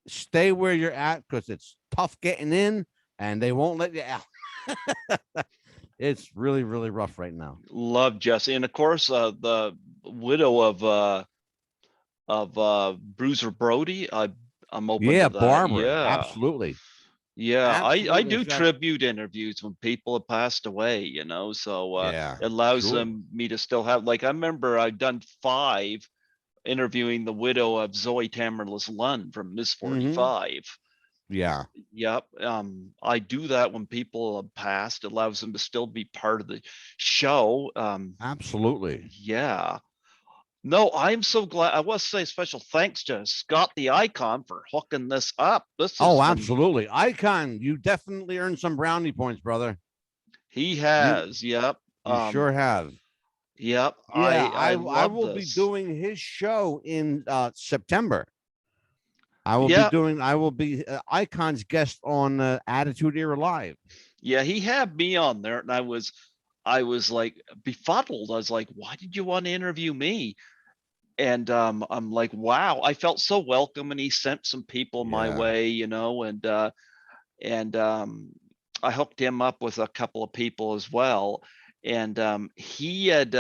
stay where you're at, because it's tough getting in and they won't let you out. It's really, really rough right now. Love Jesse. And of course, the widow of Bruiser Brody. I'm open Yeah, to that. Barbara. Yeah. Absolutely. Yeah, I Absolutely. In do fact, tribute interviews when people have passed away, so yeah, it allows sure. me to still have, like, I remember I've done 5 interviewing the widow of Zoe Tamerlis Lund from Miss Hmm. 45. Yeah, Yep. I do that when people have passed. It allows them to still be part of the show. absolutely. Yeah. No, I'm so glad. I want to say special thanks to Scott the Icon for hooking this up. This has Oh, been, absolutely. Icon, you definitely earned some brownie points, brother. he You has. Yep. you sure have. Yep. Yeah, I I love will be this. doing his show in September. Yep. I will be Icon's guest on Attitude Era Live. Yeah, he had me on there, and I was like befuddled. I was like, why did you want to interview me? And I'm like, wow, I felt so welcome, and he sent some people my Yeah. way, and I hooked him up with a couple of people as well. And he had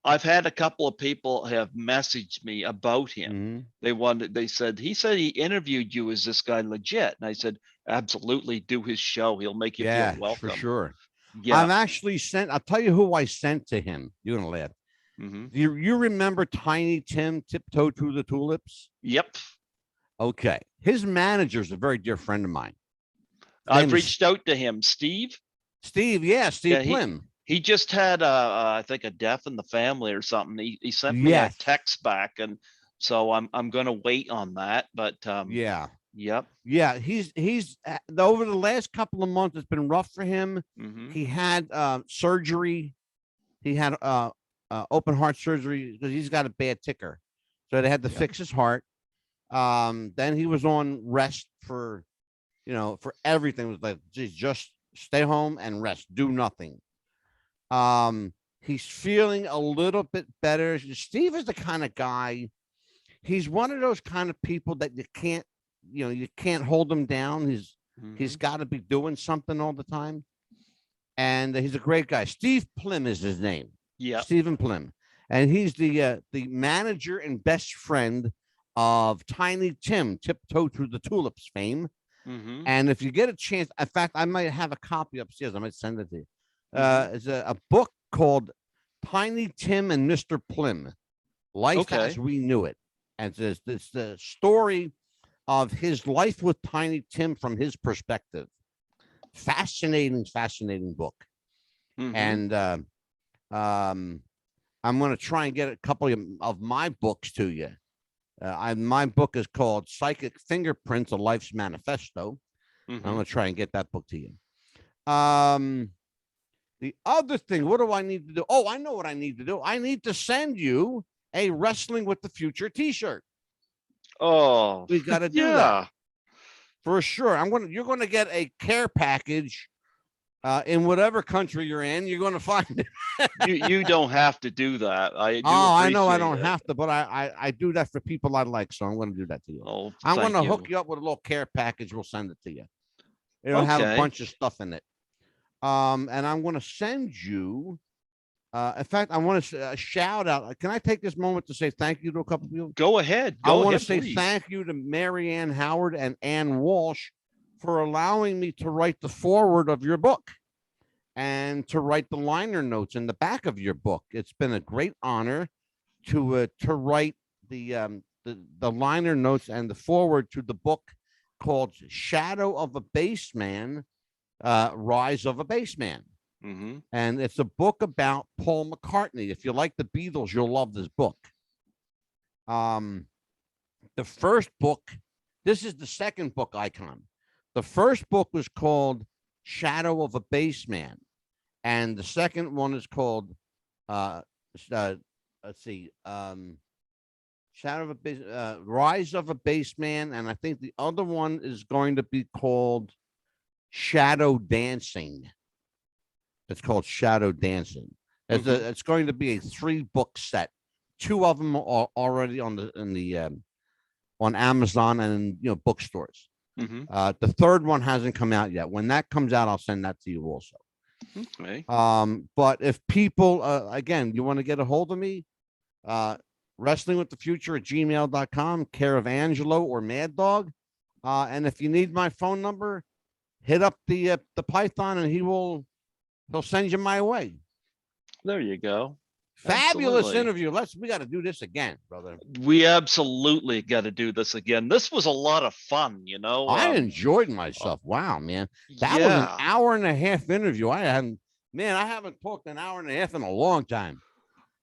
I've had a couple of people have messaged me about him. Hmm. They said, he said he interviewed you. Is this guy legit? And I said, absolutely, do his show. He'll make you feel Yeah, for welcome. sure. Yeah. I've actually sent. I'll tell you who I sent to him. You're gonna laugh. Hmm. You remember Tiny Tim Tiptoe Through the Tulips? Yep. Okay, his manager is a very dear friend of mine. His I've name is reached out to him, Steve. Steve. Yeah, Yeah, Steve Plim. he just had I think a death in the family or something. He sent me a Yes. text back, and so I'm gonna wait on that. But Yeah. yep. Yeah. He's over the last couple of months. It's been rough for him. Hmm. He had surgery. He had open heart surgery because he's got a bad ticker. So they had to Yeah. fix his heart. Then he was on rest for, for everything. It was like, geez, just stay home and rest, do nothing. He's feeling a little bit better. Steve is the kind of guy, he's one of those kind of people that you can't hold him down. He's got to be doing something all the time. And he's a great guy. Steve Plim is his name. Yeah. Stephen Plim. And he's the manager and best friend of Tiny Tim, Tiptoe Through the Tulips fame. And if you get a chance, in fact, I might have a copy upstairs. I might send it to you. It's a book called Tiny Tim and Mr. Plim, Life as We Knew It. And it's the story of his life with Tiny Tim from his perspective. Fascinating book. And I'm going to try and get a couple of my books to you. My book is called Psychic Fingerprints, A Life's Manifesto. I'm going to try and get that book to you. The other thing, what do I need to do? Oh, I know what I need to do. I need to send you a Wrestling with the Future t-shirt. Oh, we got to do that for sure. You're going to get a care package in whatever country you're in. You're going to find it. you don't have to do that. I know I don't have to, but I do that for people I like, so I'm going to do that to you. Oh, I'm going to hook you up with a little care package. We'll send it to you. It'll have a bunch of stuff in it. And I'm going to send you. In fact, I want to shout out. Can I take this moment to say thank you to a couple of people? Go ahead. I want to say thank you to Mary Ann Howard and Ann Walsh for allowing me to write the foreword of your book and to write the liner notes in the back of your book. It's been a great honor to write the liner notes and the foreword to the book called Shadow of a Bassman, Rise of a Bassman. And it's a book about Paul McCartney. If you like the Beatles, you'll love this book. The first book, this is the second book icon. The first book was called Shadow of a Bassman. And the second one is called, let's see, Rise of a Bassman. And I think the other one is going to be called Shadow Dancing. It's called Shadow Dancing. It's going to be a 3-book set. 2 of them are already on Amazon and bookstores. The third one hasn't come out yet. When that comes out, I'll send that to you also. Okay. But if people, again, you want to get a hold of me, wrestlingwiththefuture@gmail.com, care of Angelo or Mad Dog. And if you need my phone number, hit up the Python and he'll send you my way. There you go. Fabulous Absolutely. interview. We got to do this again, brother. We absolutely got to do this again. This was a lot of fun, I enjoyed myself. Wow, man. That was an hour and a half interview. I haven't talked an hour and a half in a long time.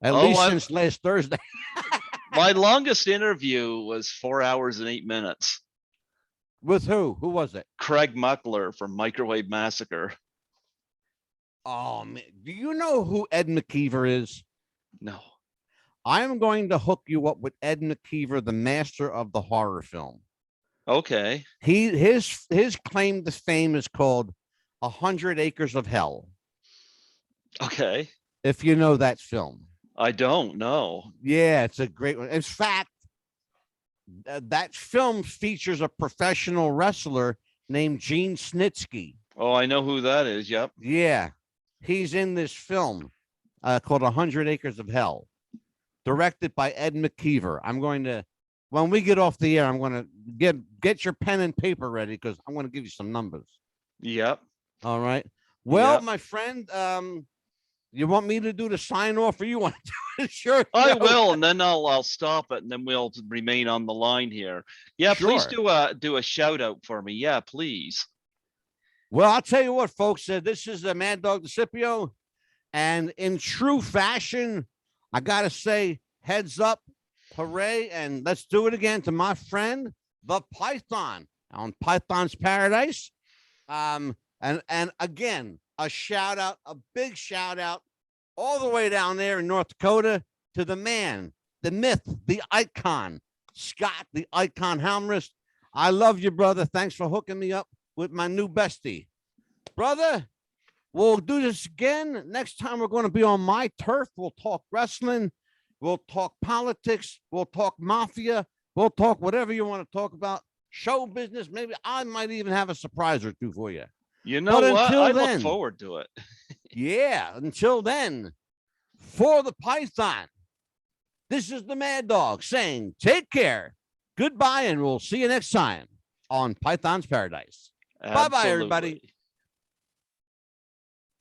At least since last Thursday. My longest interview was 4 hours and 8 minutes. With who? Who was it? Craig Muckler from Microwave Massacre. Oh, man. Do you know who Ed McKeever is? No. I'm going to hook you up with Ed McKeever, the master of the horror film. Okay. His claim to fame is called 100 Acres of Hell. Okay. If you know that film. I don't know. Yeah, it's a great one. In fact, that film features a professional wrestler named Gene Snitsky. Oh, I know who that is. Yep. Yeah. He's in this film called 100 Acres of Hell, directed by Ed McKeever. I'm going to, when we get off the air, I'm going to get your pen and paper ready because I'm going to give you some numbers. Yep. All right. Well, my friend, you want me to do the sign off or you want to do it? Sure. I will, and then I'll stop it and then we'll remain on the line here. Yeah, sure. Please do a shout out for me. Yeah, please. Well, I'll tell you what, folks. This is Mad Dog DiSipio, and in true fashion, I gotta say, heads up, hooray, and let's do it again to my friend, the Python, on Python's Paradise. And again, a shout out, a big shout out, all the way down there in North Dakota to the man, the myth, the icon, Scott, the icon Halmrist. I love you, brother. Thanks for hooking me up with my new bestie. Brother, we'll do this again. Next time we're going to be on my turf. We'll talk wrestling. We'll talk politics. We'll talk mafia. We'll talk whatever you want to talk about. Show business. Maybe I might even have a surprise or two for you. You know But what? until I then- look forward to it. Yeah, until then, for the Python, this is the Mad Dog saying take care, goodbye, and we'll see you next time on Python's Paradise. Bye-bye, everybody. Absolutely.